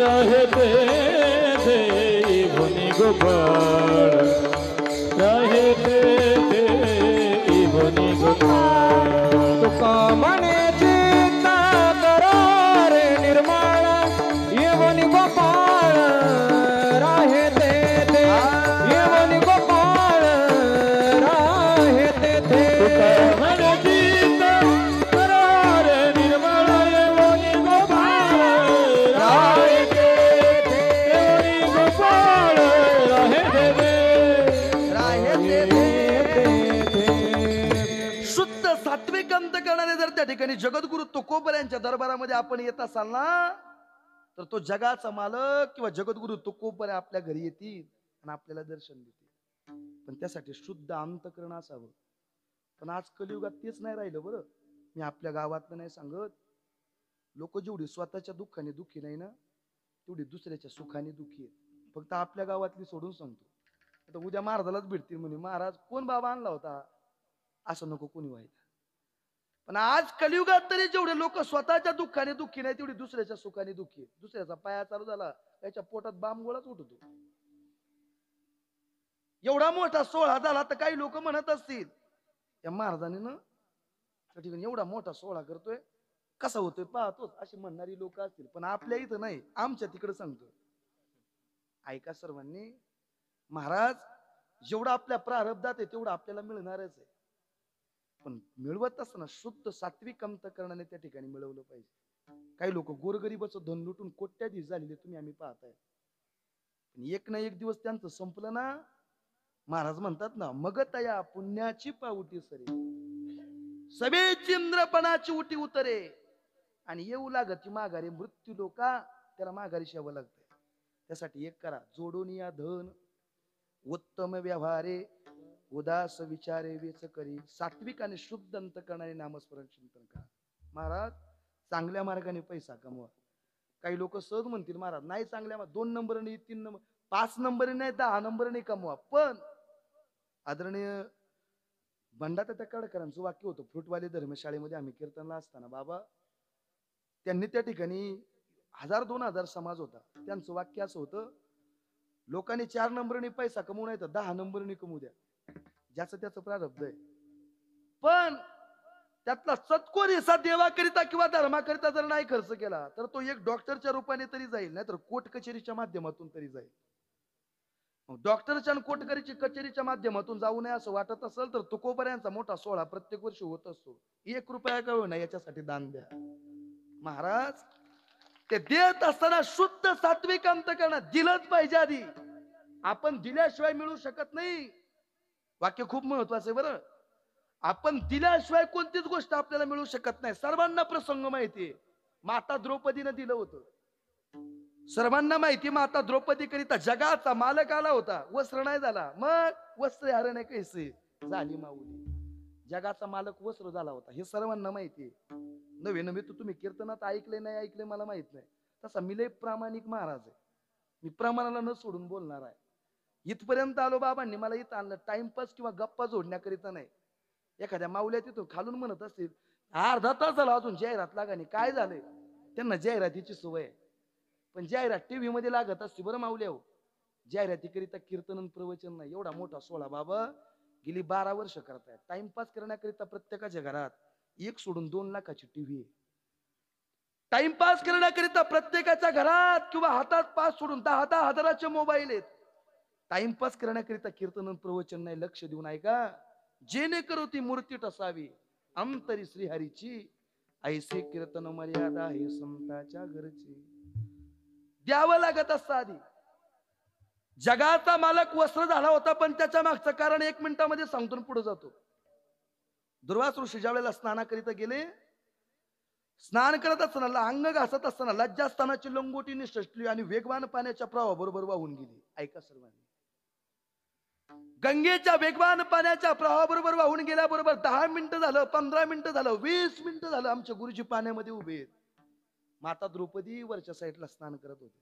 राहते ते येवोनी गोपाळ, राहते ते येवोनी गोपाळ. तुका म्हणे चित्ता करार निर्माण, येवनी गोपाळ राहे ते ते, येवनी गोपाळ राहे ते ते. म्हणे चित्त करार निर्मळ, येवोनी गोपाळ राहते ते, येवोनी गोपाळ राहते ते. शुद्ध सात्विक अंतकरणाने जर त्या ठिकाणी जगद्गुरु तुकोबर यांच्या दरबारामध्ये आपण येत असाल ना, तर तो जगाचा मालक किंवा जगद्गुरु तुकोबर आपल्या घरी येतील आणि आपल्याला दर्शन देतील. पण त्यासाठी शुद्ध अंतकरण असावं. पण आज कलियुगात तेच नाही राहिलं बरं. मी आपल्या गावातलं नाही सांगत, लोक जेवढी स्वतःच्या दुःखाने दुःखी नाही ना, तेवढी दुसऱ्याच्या सुखाने दुःखी आहेत. फक्त आपल्या गावातली सोडून सांगतो, आता उद्या महाराजालाच भेटतील म्हणे, महाराज कोण बाबा आणला होता, असं नको कोणी व्हायला. पण आज कलियुगात तरी जेवढे लोक स्वतःच्या दुःखाने दुःखी नाही, तेवढी दुसऱ्याच्या सुखाने दुःखी. दुसऱ्याचा पाया चालू झाला त्याच्या पोटात बांब गोळाच उठतो. एवढा मोठा सोहळा झाला तर काही लोक म्हणत असतील या महाराजांनी ना त्या ठिकाणी एवढा मोठा सोहळा करतोय, कसा होतोय पाहतोच, अशी म्हणणारी लोक असतील. पण आपल्या इथं नाही, आमच्या तिकडे सांगतो. ऐका सर्वांनी, महाराज जेवढा आपल्या प्रारब्धात आहे तेवढं आपल्याला मिळणारच आहे. पण मिळवत असताना शुद्ध सात्विक अंतःकरणाने त्या ठिकाणी मिळवलं पाहिजे. काही लोक गोरगरीबाचं धन लुटून कोट्याधीश झालेले तुम्ही आम्ही पाहताय. पण एक ना एक दिवस त्यांचं संपलं ना, महाराज म्हणतात ना, मग तया पुण्याची पाऊटी सरे, सभेची इंद्रपणाची उटी उतरे, आणि येऊ लागती माघारी मृत्यू लोका, त्याला माघारी शेवं लागतंय. त्यासाठी एक करा, जोडून या धन उत्तम व्यवहारे, उदास विचारे वेच करी, सात्विक आणि शुद्ध अंतःकरणाने नामस्मरण चिंतन करा. महाराज चांगल्या मार्गाने पैसा कमवा. काही लोक सहज म्हणतील महाराज नाही चांगल्या 2 नंबरने 3 नंबर 5 नंबरने नाही 10 नंबरने कमवा. पण आदरणीय बंडाता त्या कडकरांचं वाक्य होतं फ्रूटवाले धर्मशाळेमध्ये आम्ही कीर्तनला असताना, बाबा त्यांनी त्या ठिकाणी 1000-2000 समाज होता. त्यांचं वाक्य असं होतं, लोकांनी 4 नंबरने पैसा कमवू नाही तर 10 नंबरने कमवू द्या, ज्याचं त्याचं प्रारब्ध आहे. पण त्यातला सत्कोर हिस्सा देवाकरिता किंवा धर्माकरिता जर नाही खर्च केला तर तो एक डॉक्टरच्या रूपाने तरी जाईल, नाहीतर कोर्ट कचेरीच्या माध्यमातून तरी जाईल. डॉक्टरच्या आणि कोर्ट कचेरीच्या माध्यमातून जाऊ नये असं वाटत असेल तर तुकोबऱ्यांचा मोठा सोहळा प्रत्येक वर्षी होत असतो. 1 रुपया का होईना याच्यासाठी दान द्या. महाराज ते देत असताना शुद्ध सात्विक अंतःकरणात दिलंच पाहिजे. आधी आपण दिल्याशिवाय मिळू शकत नाही. वाक्य खूप महत्वाचं आहे बरं. आपण दिल्याशिवाय कोणतीच गोष्ट आपल्याला मिळू शकत नाही. सर्वांना प्रसंग माहितीये, माता द्रौपदीनं दिलं होतं. सर्वांना माहिती, माता द्रौपदी करिता जगाचा मालक आला होता, वस्त्र नाही झाला. मग वस्त्र हरणे कैसे झाली माऊली, जगाचा मालक वस्त्र झाला होता, हे सर्वांना माहिती. नवे नवे तर तुम्ही कीर्तनात ऐकले नाही ऐकले मला माहित नाही. तसा मी लय प्रामाणिक महाराज आहे, मी प्रमाणाला न सोडून बोलणार आहे. इथपर्यंत आलो बाबांनी मला इथं आणलं टाइमपास किंवा गप्पा जोडण्याकरिता नाही. एखाद्या माऊल्या तिथून खालून म्हणत असतील अर्धा तास झाला अजून जाहिरात लागानी, काय झालंय, त्यांना जाहिरातीची सवय आहे. पण जाहिरात टीव्ही मध्ये लागत असते बरं माऊल्या, हो जाहिरातीकरिता कीर्तन प्रवचन नाही. एवढा मोठा सोहळा बाबा गेली 12 वर्ष करतायत. टाइमपास करण्याकरिता प्रत्येकाच्या घरात 1 सोडून 2 लाखाची टीव्ही आहे. टाइमपास करण्याकरिता प्रत्येकाच्या घरात किंवा हातात 5 सोडून 10-10 हजाराचे मोबाईल आहेत. टाइमपास करण्याकरिता कीर्तन प्रवचन नाही. लक्ष देऊन ऐका, जेणेकरून ती मूर्ती टसावी अंतरी श्रीहरीची, ऐसे कीर्तन मर्यादा हे संताच्या घरची. द्यावं लागत असतं आधी. जगाचा मालक वस्त्र झाला होता, पण त्याच्या मागचं कारण 1 मिनिटामध्ये सांगतो पुढे जातो. दुर्वास ऋषी ज्या वेळेला स्नानाकरिता गेले, स्नान करत असताना अंग घासत असताना लज्जास्थानाची लंगोटी निसटली आणि वेगवान पाण्याच्या प्रवाहाबरोबर वाहून गेली. ऐका सर्वांनी, गंगेच्या वेगवान पाण्याच्या प्रवाहाबरोबर वाहून गेल्याबरोबर 10 मिनिटं झालं, 15 मिनिटं झालं, 20 मिनिटं झालं, आमचे गुरुजी पाण्यामध्ये उभे आहेत. माता द्रौपदी वरच्या साईडला स्नान करत होते.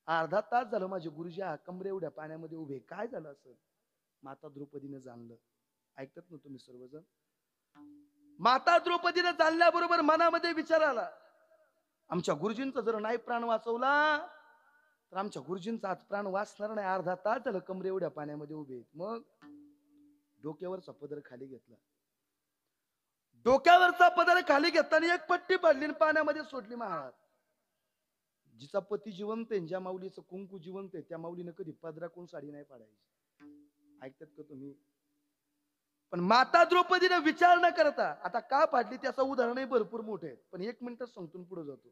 अर्धा तास झालं माझे गुरुजी कमरे एवढ्या पाण्यामध्ये उभे. काय झालं असं, माता द्रौपदीने जाणलं. ऐकतात ना तुम्ही सर्वजण. माता द्रौपदीने जाणल्याबरोबर मनामध्ये विचार आला, आमच्या गुरुजींचा जर नाही प्राण वाचवला तर आमच्या गुरुजींचा आज प्राण वाचणार नाही. अर्धा तास झालं कमरे एवढ्या पाण्यामध्ये उभे. मग डोक्यावरचा पदर खाली घेतला. डोक्यावरचा पदर खाली घेताना एक पट्टी पडली पाण्यामध्ये सोडली. महाराज जिचा पती जिवंत आहे, ज्या माऊलीचं कुंकू जिवंत आहे, त्या माऊलीनं कधी पदराकडून साडी नाही पाडायची. ऐकतात का तुम्ही. पण माता द्रौपदीने विचार न करता, आता का पाडली त्याचं उदाहरणही भरपूर मोठे आहेत, पण 1 मिनिटच सांगतो पुढे जातो.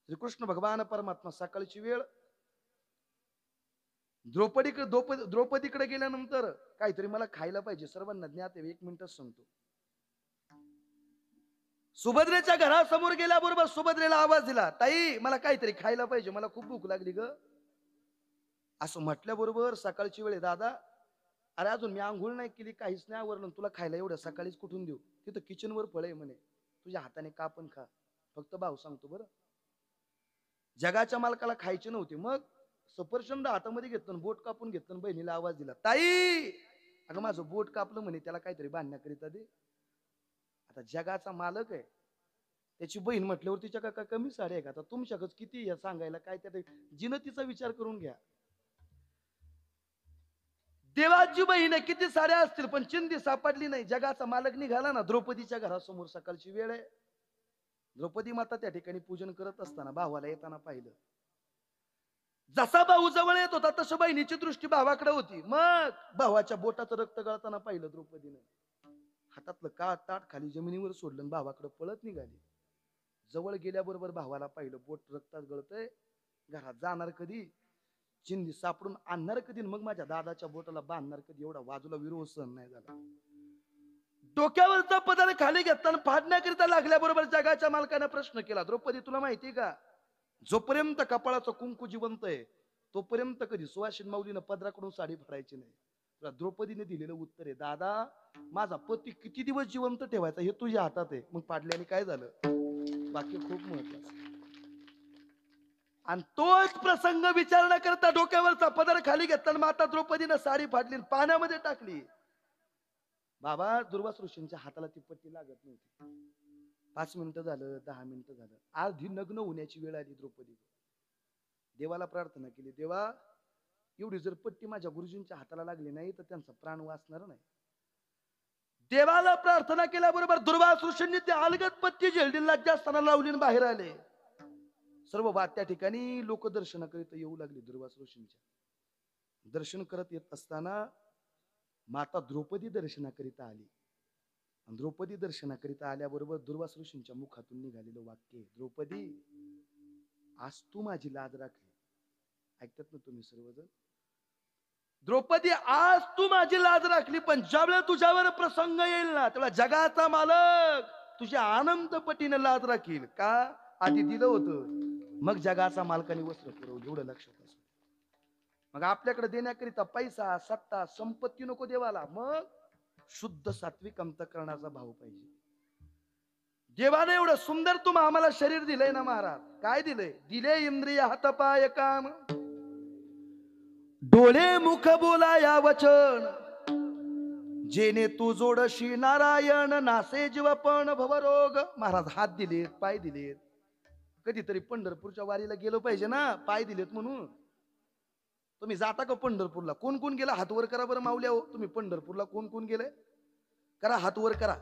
श्रीकृष्ण भगवान परमात्मा सकाळची वेळ द्रौपदीकडे गेल्यानंतर काहीतरी मला खायला पाहिजे, सर्वांना ज्ञात आहे, 1 मिनिटच सांगतो. सुभद्रेच्या घरासमोर गेल्याबरोबर सुभद्रेला आवाज दिला, ताई मला काहीतरी खायला पाहिजे, मला खूप भूक लागली ग. असं म्हटल्याबरोबर सकाळची वेळ, दादा अरे अजून मी आंघोळ नाही केली, काहीच नाही आवरलं, तुला खायला एवढं सकाळीच कुठून देऊ, तिथं किचनवर फळ आहे म्हणे, तुझ्या हाताने का पण खा, फक्त भाऊ सांगतो बरं. जगाच्या मालकाला खायचे नव्हते. मग सफरचंद हातामध्ये घेतलं बोट कापून घेतलं बहिणीला आवाज दिला, ताई अगं माझं बोट कापलं म्हणे, त्याला काहीतरी बांधण्याकरिता दे. आता जगाचा मालक आहे, त्याची बहीण म्हटल्यावर तिच्या का कमी साडी आहे का? आता तुमच्याकडे किती सांगायला काय, त्या जिनं तिचा विचार करून घ्या. देवाची बहीण आहे, किती साड्या असतील पण चिंधी सापडली नाही. जगाचा मालक निघाला ना. द्रौपदीच्या घरासमोर सकाळची वेळ आहे. द्रौपदी माता त्या ठिकाणी पूजन करत असताना भावाला येताना पाहिलं. जसा भाऊ जवळ येत होता तसं बहिणीची दृष्टी भावाकडे होती. मग भावाच्या बोटाचं रक्त गळताना पाहिलं द्रौपदीनं. हातातलं काळ ताट खाली जमिनीवर सोडलं, भावाकडे पळत निघाली. जवळ गेल्याबरोबर भावाला पाहिलं, बोट रक्तात गळतंय. घरात जाणार कधी, चिंधी सापडून आणणार कधी, मग माझ्या दादाच्या बोटाला बांधणार कधी, एवढा बाजूला विरोध सहन नाही झाला. डोक्यावरचा पदर खाली घेताना फाडण्याकरिता लागल्याबरोबर जगाच्या मालकाने प्रश्न केला, द्रौपदी तुला माहिती का, जोपर्यंत कपाळाचं कुंकू जिवंत आहे तोपर्यंत कधी सुवासिनी माऊलीनं पदराकडून साडी फाडायची नाही. तुला द्रौपदीने दिलेलं उत्तर आहे, दादा माझा पती किती दिवस जिवंत ठेवायचा हे तुझ्या हातात आहे. मग फाडल्याने काय झालं, बाकी खूप महत्वाचं. आणि तोच प्रसंग विचार न करता डोक्यावरचा पदर खाली घेतला, माता द्रौपदीनं साडी फाडली, पाण्यामध्ये टाकली. बाबा दुर्वास ऋषींच्या हाताला ती पट्टी लागत नव्हती. 5 मिनिटं झालं, 10 मिनिटं झालं, अर्धी नग्न होण्याची वेळ आली. द्रौपदी देवाला प्रार्थना केली, देवा एवढी जर पट्टी माझ्या गुरुजींच्या हाताला लागली नाही तर त्यांचा प्राण वाचणार नाही. देवाला प्रार्थना केल्याबरोबर दुर्वास ऋषींनी ते अलगद पट्टी झेलडी लज्जास्थानाला लावली आणि बाहेर आले. सर्व वाद त्या ठिकाणी लोक दर्शनाकरिता येऊ लागली. दुर्वास ऋषींच्या दर्शन करत येत असताना माता द्रौपदी दर्शनाकरिता आली. द्रौपदी दर्शनाकरिता आल्याबरोबर दुर्वास ऋषींच्या मुखातून निघालेलं वाक्य, द्रौपदी आज तू माझी लाज राखली. ऐकतात ना तुम्ही सर्वजण, द्रौपदी आज तू माझी लाज राखली, पण ज्यावेळेला तुझ्यावर प्रसंग येईल ना तेव्हा जगाचा मालक तुझ्या आनंद पटीने लाज राखील. का, आधी दिलं होतं मग जगाचा मालकाने वस्त्र पुरवलं, एवढं लक्षात असं. मग आपल्याकडे देण्याकरिता पैसा सत्ता संपत्ती नको देवाला, मग शुद्ध सात्विक अंतःकरणाचा भाव पाहिजे. देवाने एवढं सुंदर तुम्ही आम्हाला शरीर दिलंय ना महाराज, काय दिलंय, दिले इंद्रिय हातपाय काम, डोळे मुख बोलाया वचन, जेने तू जोडशी नारायण, नासे जीवपण भवरोग. महाराज हात दिलेत, पाय दिलेत, कधीतरी पंढरपूरच्या वारीला गेलो पाहिजे ना, पाय दिलेत म्हणून. तुम्ही जाता का पंढरपूरला, कोण कोण गेला हात वर करा बरं माऊल्या हो. तुम्ही पंढरपूरला कोण कोण गेले, करा हात वर करा,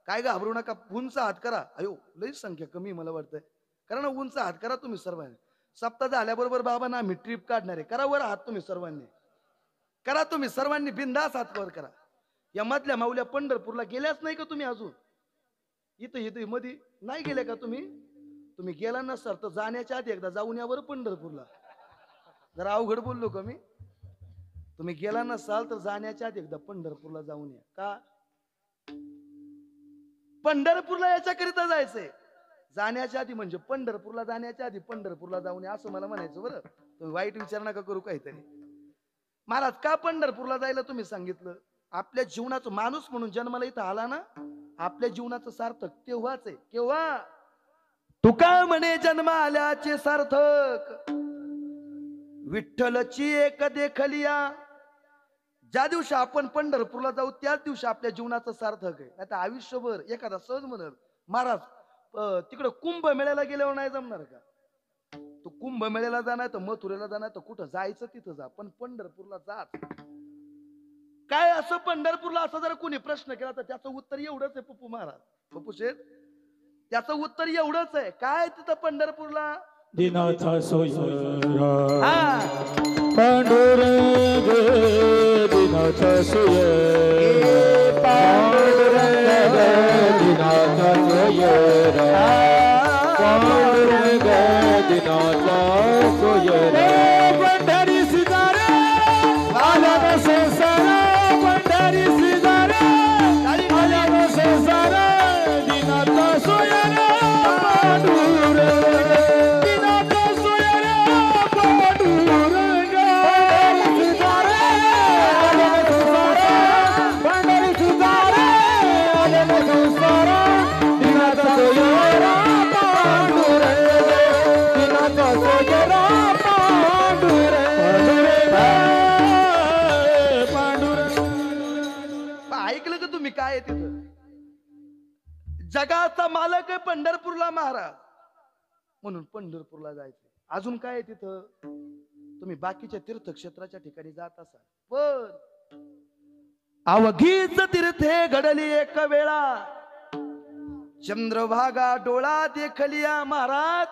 काय घाबरू नका, उंच हात करा. अयो लई संख्या कमी मला वाटतंय, करा ना उंच हात करा तुम्ही सर्वांनी. सप्ताह झाल्याबरोबर बाबा ना आम्ही ट्रिप काढणार आहे, करा वर हात तुम्ही सर्वांनी, करा तुम्ही सर्वांनी बिंदास हात वर करा. या मधल्या माऊल्या पंढरपूरला गेल्याच नाही का तुम्ही अजून, इथं इथं मध्ये नाही गेले का तुम्ही, तुम्ही गेला नसाल तर जाण्याच्या आधी एकदा जाऊन या बरं पंढरपूरला. जरा अवघड बोललो का मी, तुम्ही गेला नसाल तर जाण्याच्या आधी एकदा पंढरपूरला जाऊन या. का, पंढरपूरला याच्याकरिता जायचंय, जाण्याच्या आधी म्हणजे पंढरपूरला जाण्याच्या आधी पंढरपूरला जाऊन या असं मला म्हणायचं बरं. तुम्ही वाईट विचार नका करू काहीतरी. महाराज का पंढरपूरला जायला तुम्ही सांगितलं, आपल्या जीवनाचं माणूस म्हणून जन्माला इथं आला ना, आपल्या जीवनाचं सार्थक तेव्हाच आहे. केव्हा, तुका म्हणे जन्म आल्याचे सार्थक, विठ्ठलची एक देखलिया. ज्या दिवशी आपण पंढरपूरला जाऊ त्याच दिवशी आपल्या जीवनाचं सार्थक आहे. आता आयुष्यभर एखादा सहज म्हणत महाराज तिकडे कुंभ मेळ्याला गेल्यावर नाही जमणार का, तो कुंभ मेळ्याला जाणार तर मथुरेला जाणार तर कुठं जायचं तिथं जा, पण पंढरपूरला जा. काय असं पंढरपूरला असं जर कोणी प्रश्न केला तर त्याचं उत्तर एवढंच आहे पप्पू महाराज, पप्पू शेठ, त्याचं उत्तर एवढंच आहे. काय तिथं पंढरपूरला, दिनाचा सोयरा पांडुरंग, दिनाचा सोयरा पांडुरंग, दिनाचा सोयरा पांडुरंग, दिनाचा सोयरा. पंढरी सिदारा आला ना संसारा, पंढरी सिदारा आला ना संसारा, दिनाचा सोयरा पांडुरंग, दिनाचा सोयरा पांडुरंग. पंढरी सिदारा आला ना संसारा, पंढरी सिदारा आला ना संसारा, दिनाचा सोयरा पांडुरंग, दिनाचा सोयरा पांडुरंग. ऐकलं का तुम्ही काय आहे तिथं? जगाचा मालक आहे पंढरपूरला महाराज, म्हणून पंढरपूरला जायचं. अजून काय आहे तिथं? तुम्ही बाकीच्या तीर्थक्षेत्राच्या ठिकाणी जात असाल, पण अवघीच तीर्थे घडली एक वेळा, चंद्रभागा डोळा देखलिया. महाराज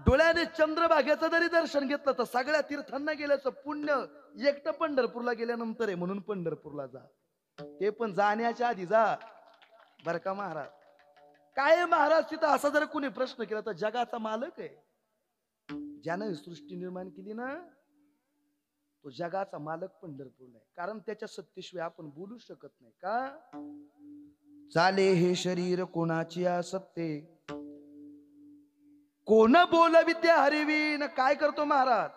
डोळ्याने चंद्रभागेचं जरी दर्शन घेतलं तर सगळ्या तीर्थांना गेल्याचं पुण्य एकटं पंढरपूरला गेल्यानंतर आहे, म्हणून पंढरपूरला जा. ते पण जाण्याच्या आधी जा बर का महाराज. काय महाराज तिथं असा जर कोणी प्रश्न केला तर जगाचा मालक आहे, ज्यानं ही सृष्टी निर्माण केली ना, तो जगाचा मालक पंढरपूरला आहे. कारण त्याच्या सत्तेशिवाय आपण बोलू शकत नाही. का चाले हे शरीर कोणाची सत्ते, कोण बोलवी त्या हरिवीन. काय करतो महाराज?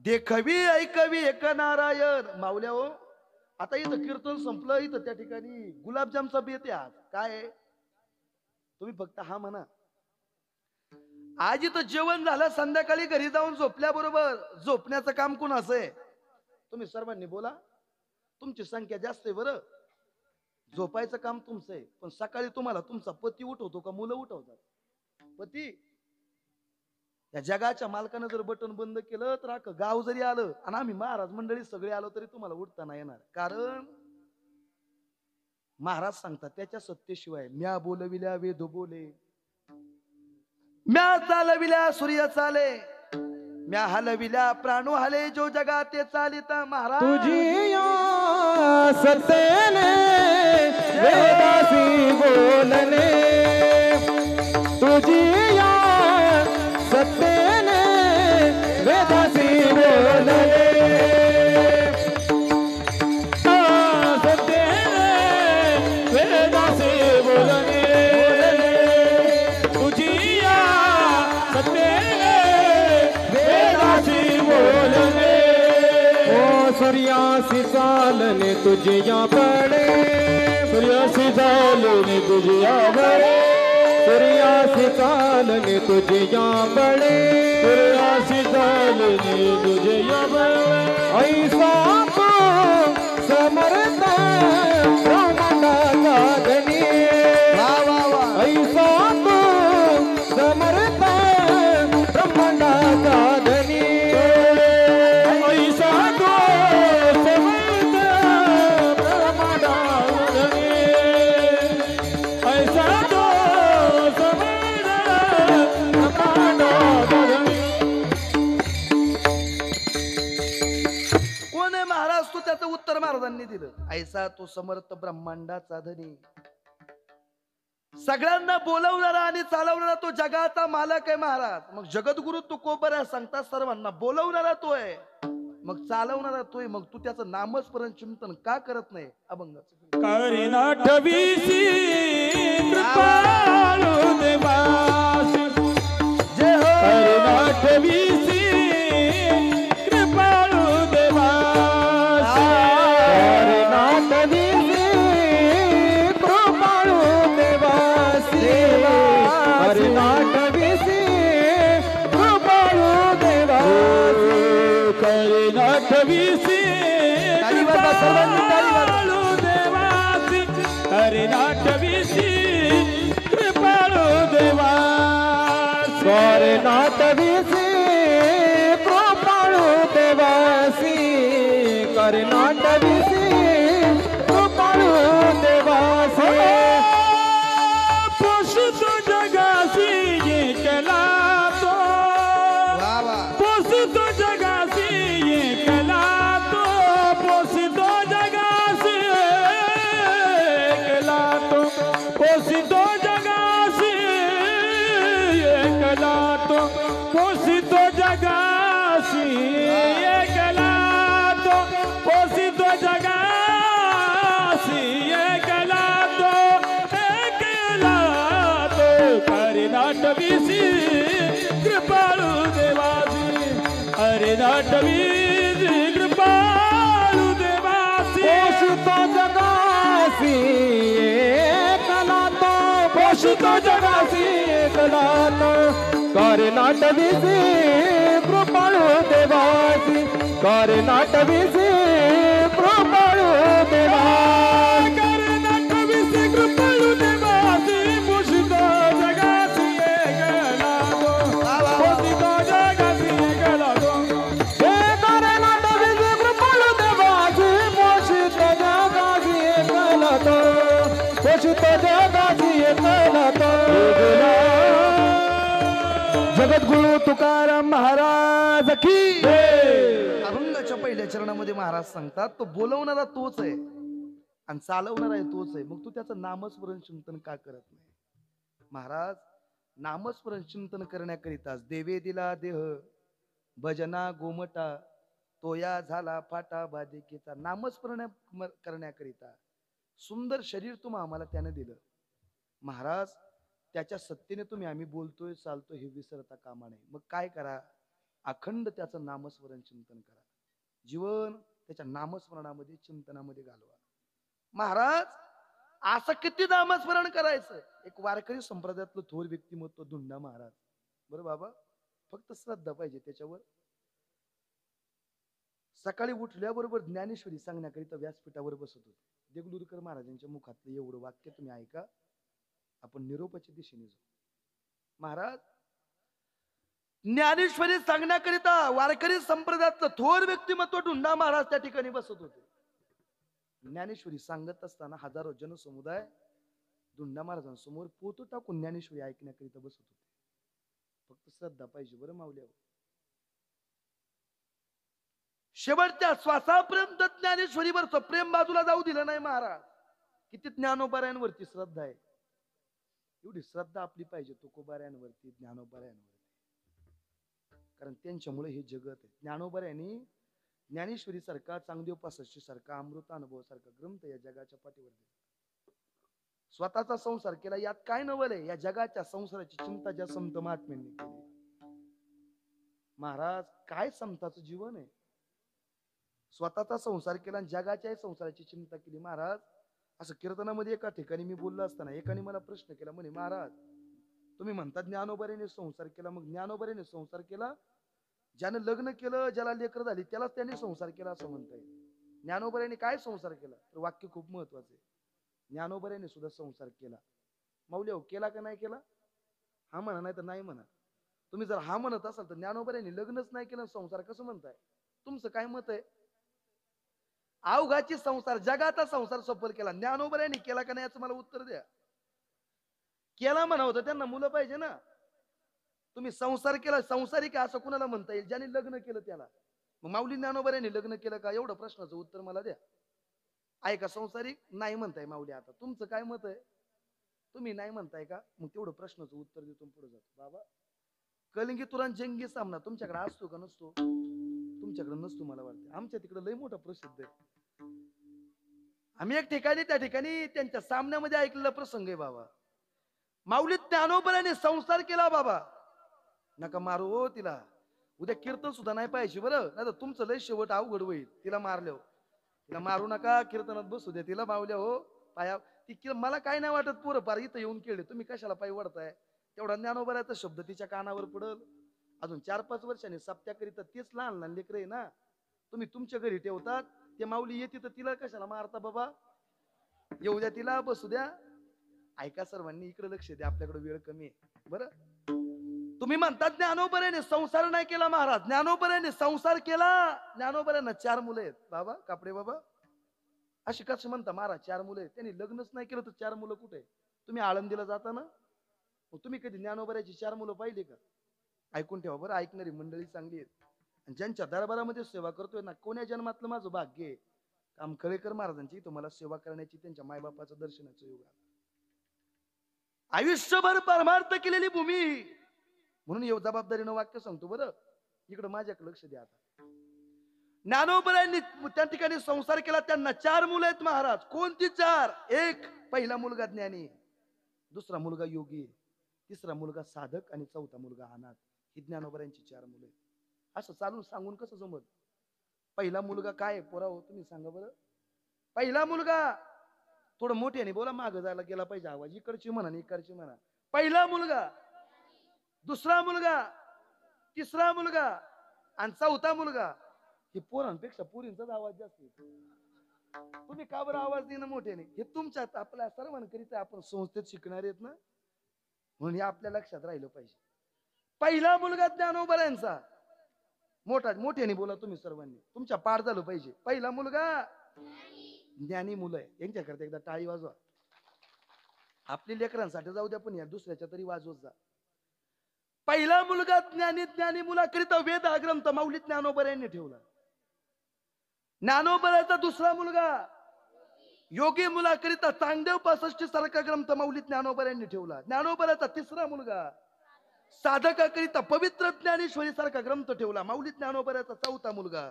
देखवी ऐकवी एक नारायण. माऊल्या हो, आता इथं कीर्तन संपलं, इथं त्या ठिकाणी गुलाबजामचा बेत आहे आज. काय तुम्ही फक्त हा म्हणा. आज इथं जेवण झालं, संध्याकाळी घरी जाऊन झोपल्याबरोबर झोपण्याचं काम कोणाचं आहे? तुम्ही सर्वांनी बोला. तुमची संख्या जास्त आहे बरं, झोपायचं काम तुमचं आहे. पण सकाळी तुम्हाला तुमचा पती उठवतो का मुलं उठवतात? पती. या जगाच्या मालकानं जर बटन बंद केलं तर अख्खं गाव जरी आलं आणि आम्ही महाराज मंडळी सगळे आलो तरी तुम्हाला उठता नाही येणार. कारण महाराज सांगतात त्याच्या सत्तेशिवाय म्या बोलविल्या वेद बोले, म्या चालविल्या सूर्य चाले, म्या हलविल्या प्राणो हले, जो जगा ते चालिता. महाराज तुझी या सत्तेने वेदासी बोलणे, तुझी या सत्तेने वेदासी बोलणे, सत्तेने वेदासी बोलणे, तुझी या सत्तेने वेदासी बोलणे. ओ सूर्यासी चालणे तुझिया बळे, सूर्यासी चालणे तुझिया बळे, सूर्यासी चालणे तुझिया बळे, सूर्यासी चालणे तुझिया बळे. ऐसा तो समर्थ ब्रह्मांडाचा धनी, ऐसा तो समर्थ ब्रह्मांडाचा धनी, ऐसा तो समर्थ ब्रह्मांडाचा धनी, ऐसा तो समर्थ ब्रह्मांडाचा धनी. कोण आहे महाराज? तू त्याचं उत्तर महाराजांनी दिलं. ऐसा तो समर्थ ब्रह्मांडाचा धनी, सगळ्यांना बोलवणारा आणि चालवणारा तो जगाचा मालक आहे महाराज. मग जगद्गुरु तुकोबरा सांगतात सर्वांना बोलवणारा तो आहे, मग चालवणारा तोय. मग तू त्याचं नामस्मरण चिंतन का करत नाही? अभंगाचं कर्नाटवीसी कृपाळू देवासी, जय हो. कर्नाटवीसी कृपाळू देवासी, कर्नाटवीसी कृपाळू देवासी, कर्नाटवीसी कृपाळू देवासी, कर्नाटवीसी ताली वाजवा सर्वांनी, ताली वाजवा. देवासी, कर्नाटवीसी कृपाळू देवासी, कर्नाटवीसी कृपाळू देवासी, कर्नाटवीसी कृपाळू देवासी. पोषितो जगासी एकला तो, वा वा. पोषितो जगासी एकला तो, पोषितो जगासी एकला तो, पोषितो जगासी एकला तो, पोषितो जगासी एकला तो, पोषितो जगासी एकला तो, एकला तो. कर्नाटवीसी कृपाळू देवासी, कर्नाटवीसी कृपाळू देवासी. पोषितो जगासी एकला तो, पोषितो जगासी एकला तो, कर्नाटवीसी कृपाळू देवासी, कर्नाटवीसी कृपाळू देवासी. जगासी एकला तो जगद्गुरु तुकाराम महाराज की जय. अभंगाच्या पहिल्या चरणामध्ये महाराज सांगतात तो बोलवणारा तोच आहे आणि चालवणारा आहे तोच आहे, मग तू त्याचं नामस्मरण चिंतन का करत नाही? महाराज नामस्मरण चिंतन करण्याकरिताच देवे दिला देह भजना गोमटा तोया झाला फाटा बाधिकेचा. नामस्मरण करण्याकरिता सुंदर शरीर तुम्ही आम्हाला त्याने दिलं महाराज. त्याच्या सत्तेने तुम्ही आम्ही बोलतोय चालतोय हे विसरता कामा नये. मग काय करा, अखंड त्याचं नामस्मरण चिंतन करा. जीवन त्याच्या नामस्मरणामध्ये चिंतनामध्ये घालवा. महाराज असं किती नामस्मरण करायचं? एक वारकरी संप्रदायातलं थोर व्यक्तिमत्व धुंडा महाराज. बरं बाबा, फक्त श्रद्धा पाहिजे त्याच्यावर. सकाळी उठल्याबरोबर ज्ञानेश्वरी सांगण्याकरिता व्यासपीठावर बसत होते. देगलूरकर महाराजांच्या मुखातलं एवढं वाक्य तुम्ही ऐका, आपण निरोपाच्या दिशेने जाऊ. महाराज ज्ञानेश्वरी सांगण्याकरिता वारकरी संप्रदायातलं थोर व्यक्तिमत्व धुंडा महाराज त्या ठिकाणी बसत होते. ज्ञानेश्वरी सांगत असताना हजारो जनसमुदाय धुंडा महाराजांसमोर पोतो टाकून ज्ञानेश्वरी ऐकण्याकरिता बसत होते. फक्त श्रद्धा पाहिजे बरं माऊल्यावर. शेवटच्या श्वासापर्यंत ज्ञानेश्वरीवरचं प्रेम बाजूला जाऊ दिलं नाही महाराज. किती ज्ञानोबाऱ्यांवरती श्रद्धा आहे, एवढी श्रद्धा आपली पाहिजे तुकोबाऱ्यांवरती, ज्ञानोबाऱ्यांवरती. कारण त्यांच्यामुळे हे जगत आहे. ज्ञानोबाऱ्यांनी ज्ञानेश्वरी सारखा, चांगदेव पासष्टी सारखा, अमृत अनुभव सारखा ग्रंथ या जगाच्या पाठीवर दिला. स्वतःचा संसार केला, यात काय नवल आहे? या जगाच्या संसाराची चिंता ज्या संत महात्म्यांनी केली. महाराज काय संताचं जीवन आहे? स्वतःचा संसार केला आणि जगाच्या संसाराची चिंता केली. महाराज असं कीर्तनामध्ये एका ठिकाणी मी बोललो असताना एकाने मला प्रश्न केला, म्हणे महाराज तुम्ही म्हणता ज्ञानोबाऱ्याने संसार केला, मग ज्ञानोबाऱ्याने संसार केला, ज्यानं लग्न केलं, ज्याला लेकर झाली त्यालाच त्याने संसार केला असं म्हणताय. ज्ञानोबाऱ्याने काय संसार केला? तर वाक्य खूप महत्वाचं आहे. ज्ञानोबाऱ्याने सुद्धा संसार केला. माऊली हो, केला का नाही केला? हा म्हणा, नाही तर नाही म्हणा. तुम्ही जर हा म्हणत असाल तर ज्ञानोबाऱ्याने लग्नच नाही केलं, संसार कसं म्हणताय? तुमचं काय मत आहे? अवघाची संसार, जगाचा संसार सफल केला, ज्ञानोबाऱ्याने केला का नाही याचं मला उत्तर द्या. केला म्हणा होतं, त्यांना मुलं पाहिजे ना. तुम्ही संसार केला, संसारिक असं कुणाला म्हणता येईल? ज्याने लग्न केलं त्याला. मग माऊली ज्ञानोबाऱ्याने लग्न केलं का? एवढं प्रश्नाचं उत्तर मला द्या. आहे का संसारिक? नाही म्हणताय माऊली. आता तुमचं काय मत आहे? तुम्ही नाही म्हणताय का? मग तेवढं प्रश्नाचं उत्तर देतो पुढे जातो. बाबा कलिंगी तुरान जंगी सामना तुमच्याकडे असतो का नसतो? तुमच्याकडे नसतो मला वाटतं. आमच्या तिकडे लय मोठा प्रसिद्ध आहे. आम्ही एक ठिकाणी त्या ठिकाणी त्यांच्या सामन्यामध्ये ऐकलेला प्रसंग आहे. बाबा माऊली ज्ञानोबाऱ्याने संसार केला. बाबा नका मारू हो तिला, उद्या कीर्तन सुद्धा नाही पाहिजे बरं, नाही तर तुमचं लय शेवट अवघड होईल. तिला मारल्यावर तिला मारू नका, कीर्तनात बसू द्या तिला. मावल्या हो पाया ती, मला काय नाही वाटत पोरं पार इथं येऊन केले, तुम्ही कशाला पायी वडताय? तेवढा ज्ञानोबाऱ्याचा शब्द तिच्या कानावर पडल. अजून 4-5 वर्षांनी सप्त्याकरिता तेच लहान लहान लेकर आहे ना, तुम्ही तुमच्या घरी ठेवतात. ते माऊली येते तर तिला कशाला मारता? बाबा येऊ द्या तिला, बसू द्या. ऐका सर्वांनी, इकडे लक्ष द्या, आपल्याकडे वेळ कमी आहे बरं. तुम्ही म्हणतात ज्ञानोबाऱ्याने संसार नाही केला. महाराज ज्ञानोबाऱ्याने संसार केला. ज्ञानोबाऱ्यांना 4 मुलं आहेत. बाबा कापडे बाबा अशी कसं म्हणता? महाराज 4 मुलं आहेत. त्यांनी लग्नच नाही केलं तर 4 मुलं कुठे? तुम्ही आळंदीला जाता ना, मग तुम्ही कधी ज्ञानोबाऱ्याची 4 मुलं पाहिली का? ऐकून ठेवा बरं, ऐकणारी मंडळी चांगली आहेत. आणि ज्यांच्या दरबारामध्ये सेवा करतोय ना, कोण्या जन्मातलं माझं भाग्य आहे. कामखळेकर महाराजांची तुम्हाला सेवा करण्याची, त्यांच्या मायबापाचं दर्शनाचं योग आलं. आयुष्यभर परमार्थ केलेली भूमी, म्हणून एवढं जबाबदारीनं वाक्य सांगतो बरं. इकडं माझ्याकडे लक्ष द्या. आता ज्ञानोबाऱ्यांनी त्या ठिकाणी संसार केला. त्यांना 4 मुलं आहेत महाराज. कोणती 4? एक पहिला मुलगा ज्ञानी, दुसरा मुलगा योगी, तिसरा मुलगा साधक आणि चौथा मुलगा अनाथ. ही ज्ञानोबाऱ्यांची 4 मुलं आहेत. असं चालून सांगून कसं जमत? पहिला मुलगा काय पोरा हो, तुम्ही सांगा बरं. पहिला मुलगा, थोडं मोठ्याने बोला, मागं जायला गेला पाहिजे आवाज. इकडची म्हणा इकडची म्हणा. पहिला मुलगा, दुसरा मुलगा, तिसरा मुलगा आणि चौथा मुलगा. हे पोरांपेक्षा पोरींचाच आवाज जास्त येतो. तुम्ही का बरं आवाज देणं मोठ्याने? हे तुमच्यात आपल्या सर्वांकरिता आपण संस्थेत शिकणार आहेत ना, म्हणून हे आपल्या लक्षात राहिलं पाहिजे. पहिला मुलगा ज्ञानोबाऱ्यांचा. मोठ्याने बोला तुम्ही सर्वांनी, तुमच्या पाठ झालं पाहिजे. पहिला मुलगा ज्ञानी मुलं आहे, यांच्याकरता एकदा टाळी वाजवा. आपली लेकरांसाठी जाऊ द्या, पण या दुसऱ्याच्या तरी वाजवत जा. पहिला मुलगा ज्ञानी, ज्ञानी मुलाकरिता वेद हा ग्रंथ माऊली ज्ञानोबा यांनी ठेवला. ज्ञानोबाचा दुसरा मुलगा योगी मुलाकरिता चांगदेव 65 सारखा ग्रंथ माऊली ज्ञानोबा यांनी ठेवला. ज्ञानोबाचा तिसरा मुलगा साधकाकरिता पवित्र ज्ञानेश्वरी सारखा ग्रंथ ठेवला. माऊली ज्ञानोबाचा चौथा मुलगा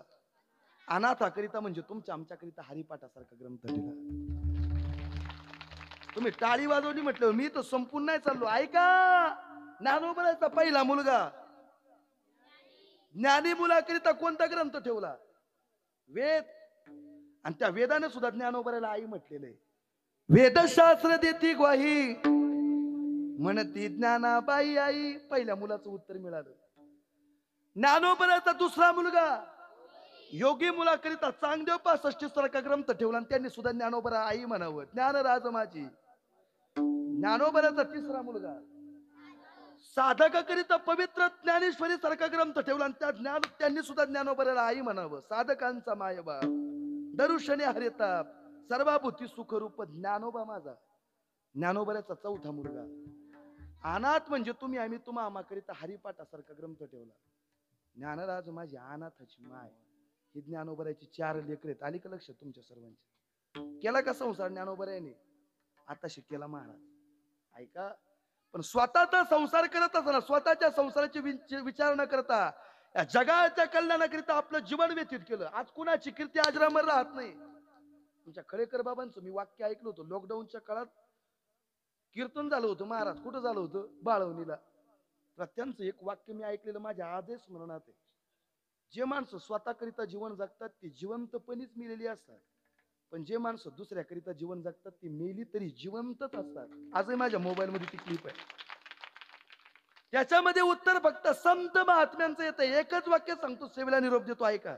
अनाथाकरिता म्हणजे तुमच्या आमच्याकरिता हरिपाठासारखा ग्रंथ ठेवला. तुम्ही टाळी वाजवली म्हटलं, मी तर संपूर्ण नाही चाललो. ऐका, ज्ञानोबाचा पहिला मुलगा ज्ञानी मुलाकरिता कोणता ग्रंथ ठेवला? वेद. आणि त्या वेदाने सुद्धा ज्ञानोबाला आई म्हटलेलं आहे. वेदशास्त्र देती ग्वाही म्हणती ज्ञानाबाई आई. पहिल्या मुलाचं उत्तर मिळालं. ज्ञानोबाचा दुसरा मुलगा योगी मुलाकरिता चांगदेव 65 सारखा ग्रंथ ठेवला आणि त्यांनी सुद्धा ज्ञानोबाला आई म्हणावं. ज्ञानराज माझी. ज्ञानोबाचा तिसरा मुलगा साधकाकरिता पवित्र ज्ञानेश्वरी सारखा ग्रंथ ठेवला आणि त्यांनी सुद्धा ज्ञानोबाला आई म्हणावं. साधकांचा मायबा दरुशने हरिताप सर्वाभूती सुखरूप ज्ञानोबा माझा. ज्ञानोबाचा चौथा मुलगा अनाथ म्हणजे तुम्ही आम्ही तुम्हा आम्हाकरिता हरिपाठासारखा ग्रंथ ठेवला. ज्ञानराज माझी अनाथाची माय. ही ज्ञानोबाची 4 लेकरे आहेत. आली का लक्ष तुमच्या सर्वांची? केला का संसार ज्ञानोबा याने? आता शिकेला महाराज. ऐका, पण स्वतःचा संसार करत असताना स्वतःच्या संसाराची विचार न करता या जगाच्या कल्याणाकरिता आपलं जीवन व्यतीत केलं. आज कुणाची कीर्ती अजरामर राहत नाही. तुमच्या खळेकर बाबांचं मी वाक्य ऐकलं होतं. लॉकडाऊनच्या काळात कीर्तन झालं होतं महाराज. कुठं झालं होतं? बाळवणीला. तर त्यांचं एक वाक्य मी ऐकलेलं माझ्या आदेश स्मरणात आहे. जे माणसं स्वतःकरिता जीवन जगतात ती जिवंतपणीच मेलेली असतात, पण जे माणसं दुसऱ्याकरिता जीवन जगतात ती मेली तरी जिवंतच असतात. आजही माझ्या मोबाईल मध्ये ती क्लिप आहे. त्याच्यामध्ये उत्तर फक्त संत महात्म्यांचं येतं. एकच वाक्य सांगतो, सेवेला निरोप देतो. ऐका.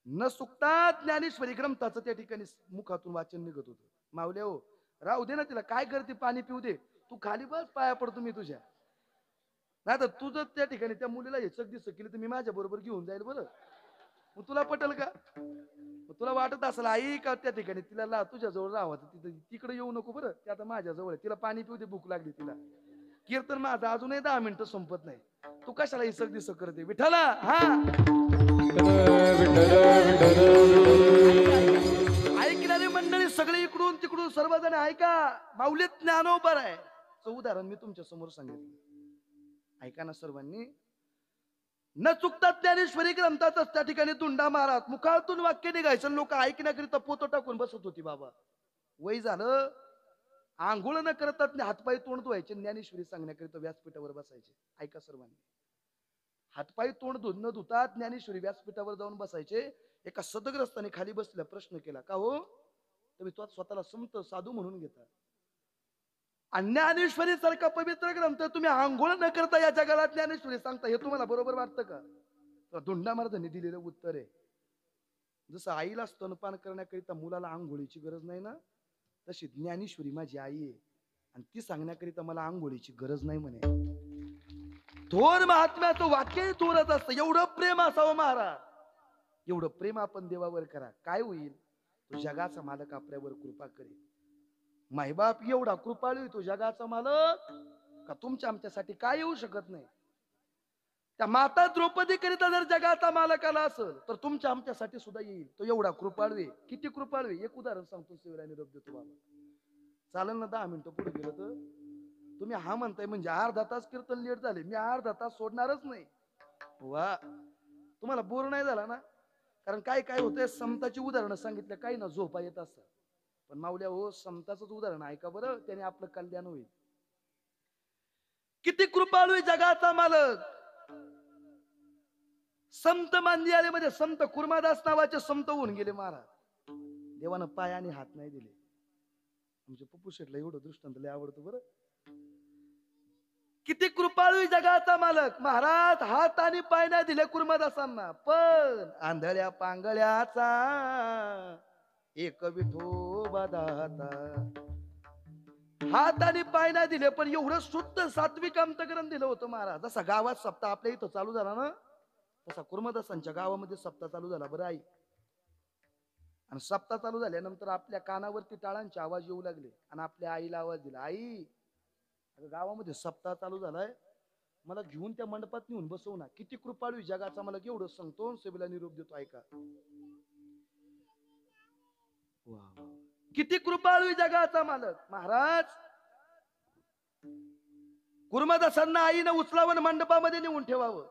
न सुकता ज्ञानेश्वरी ग्रंथाचं त्या ठिकाणी मुखातून वाचन निघत होतं. माऊली हो, राहू दे ना तिला, काय करते, पाणी पिऊ दे, तू खाली बस, पाया पडतो मी तुझ्या. नाही तर तुझं त्या ठिकाणी त्या मुलीला हे चक दिसत केली तर मी माझ्या बरोबर घेऊन जाईल. बरं, मग तुला पटेल का? तुला वाटत असेल आई का त्या ठिकाणी तिला तुझ्या जवळ राहावं, तिथं तिकडे येऊ नको. बरं, ते आता माझ्या जवळ, तिला पाणी पिऊ दे, भूक लागली तिला. कीर्तन माझं अजूनही 10 मिनिटं संपत नाही. तू कशाला इसक दिसक करते? विठ्ठला. हा, ऐकणारी मंडळी सगळे इकडून तिकडून सर्वजण ऐका. माऊली ज्ञानोबा आहे उदाहरण मी तुमच्या समोर सांगितलं. ऐका ना सर्वांनी. न चुकता ज्ञानेश्वरी ग्रंथातच त्या ठिकाणी दुंडा महाराज मुखातून वाक्य निघायचं, लोक ऐकण्याकरिता पोतं टाकून बसत होती. बाबा वय झालं, आंघोळ न करतात हातपाय तोंड धुवायचे, ज्ञानेश्वरी सांगण्याकरिता व्यासपीठावर बसायचे. ऐका सर्वांनी, हातपाय तोंड न धुतात ज्ञानेश्वरी व्यासपीठावर जाऊन बसायचे. एका सदग्रस्ताने खाली बसलेला प्रश्न केला, का हो तुम्ही स्वतःला संत साधू म्हणून घेता, ज्ञानेश्वरी सारखा पवित्र ग्रंथ तुम्ही आंघोळ न करता या जगाला ज्ञानेश्वरी सांगता, हे तुम्हाला बरोबर वाटतं का? तर दुंडा महाराजांनी दिलेलं उत्तर आहे, जसं आईला स्तनपान करण्याकरिता मुलाला आंघोळीची गरज नाही ना, तशी ज्ञानेश्वरी माझी आई आहे आणि ती सांगण्याकरिता मला आंघोळीची गरज नाही म्हणे. थोर महात्म्याचं वाक्य थोरच असतं. एवढं प्रेम असावं महाराज, एवढं प्रेम आपण देवावर करा. काय होईल? तो जगाचा मालक आपल्यावर कृपा करेल. मायबाप एवढा कृपाळू तो जगाचा मालक का तुमच्या आमच्यासाठी काय येऊ शकत नाही. त्या माता द्रौपदी करिता जर जगाचा मालक आला असेल तर तुमच्या आमच्यासाठी सुद्धा येईल. तो एवढा कृपाळू आहे. किती कृपाळू आहे? एक उदाहरण सांगतो, सेवेला निरोप देतो बाबा. चालेल ना 10 मिनिटं पुढे गेलं तर? तुम्ही हा म्हणताय म्हणजे अर्धा तास कीर्तन लेट झाले, मी अर्धा तास सोडणारच नाही. वा, तुम्हाला बोर नाही झाला ना? कारण काय काय होतंय, समताची उदाहरणं सांगितलं, काही ना झोपा येत असतात, पण माऊल्या हो समताचंच उदाहरण ऐका बरं, त्याने आपलं कल्याण होईल. किती कृपाळू आहे जगाचा मालक. संत मांदियालेमध्ये संत कुर्मादास नावाचे संत होऊन गेले महाराज. देवानं पाय आणि हात नाही दिले. आमच्या पप्पू शेटला एवढं दृष्टांत लय आवडतं बरं. किती कृपाळू आहे जगाचा मालक. महाराज हात आणि पाय नाही दिले कुर्मादासांना, पण आंधळ्या पांगळ्याचा एक विठोबा दाता. हात आणि पाय नाही दिले पण एवढं शुद्ध सात्विक अंतकरण दिलं होतं महाराज. जसा गावात सप्ताह आपल्या इथं चालू झाला ना, तसा कुर्मादासांच्या गावामध्ये सप्ताह चालू झाला. बरं आई, आणि सप्ताह चालू झाल्यानंतर आपल्या कानावरती टाळांचे आवाज येऊ लागले आणि आपल्या आईला आवाज दिला, आई अगं गावामध्ये सप्ताह चालू झालाय, मला घेऊन त्या मंडपात नेऊन बसवू ना. किती कृपाळू जगाचा मला एवढं सांगतो, सभेला निरोप देतो ऐका. वा वा. किती कृपाळू जगाचा मालक महाराज. कुर्मदासांना आईनं उचलावं मंडपामध्ये नेऊन ठेवावं.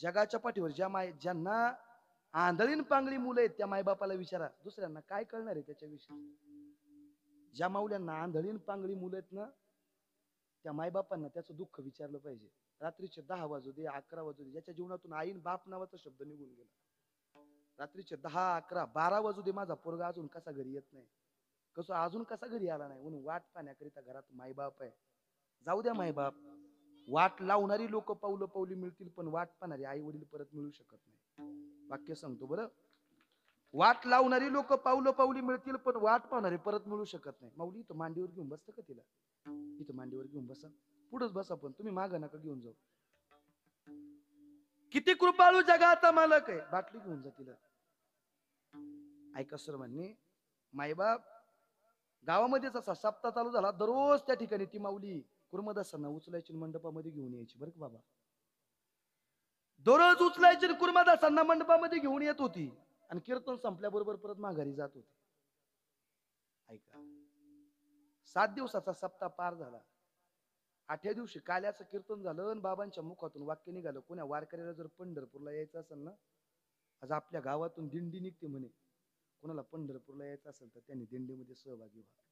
जगाच्या पाठीवर ज्यांना आंधळीन पांगळी मुलं आहेत त्या मायबापाला विचारा, दुसऱ्यांना काय कळणार आहे त्याच्याविषयी. ज्या माऊल्यांना आंधळीन पांगळी मुलं आहेत ना, त्या मायबापांना त्याचं दुःख विचारलं पाहिजे. रात्रीचे 10 वाजू दे, 11 वाजू दे, ज्याच्या जीवनातून आईन बाप नावाचा शब्द निघून गेला, रात्रीचे 10, 11, 12 वाजू दे, माझा पोरगा अजून कसा घरी येत नाही, कसं अजून कसा घरी आला नाही म्हणून वाट पाहण्याकरिता घरात मायबाप आहे. जाऊ द्या मायबाप, वाट लावणारी लोक पावलं पावली मिळतील, पण वाट पाहणारी आई वडील परत मिळू शकत नाही. वाक्य सांगतो बरं, वाट लावणारी लोक पावलं पावली मिळतील, पण वाट पाहणारी परत मिळू शकत नाही. माऊली इथं मांडीवर घेऊन बसतं का तिला, इथं मांडीवर घेऊन बसा, पुढंच बसा, पण तुम्ही मागं नका घेऊन जाऊ. किती कृपाळू जगाचा मालक आहे, बाटली घेऊन जा तिला. ऐका सर्वांनी, मायबाप गावामध्येच असा सप्ताह चालू झाला, दररोज त्या ठिकाणी ती माऊली कुर्मदासांना उचलायची मंडपामध्ये घेऊन यायची. बरं का बाबा, दररोज उचलायची कुर्मदासांना मंडपामध्ये घेऊन येत होती आणि कीर्तन संपल्याबरोबर परत माघारी जात होती. ऐका, 7 दिवसाचा सप्ताह पार झाला. 8व्या दिवशी काल्याचं कीर्तन झालं आणि बाबांच्या मुखातून वाक्य निघालं, कोण्या वारकऱ्याला जर पंढरपूरला यायचं असेल ना, आज आपल्या गावातून दिंडी निघते म्हणे, कोणाला पंढरपूरला यायचं असेल तर त्यांनी दिंडीमध्ये सहभागी व्हा.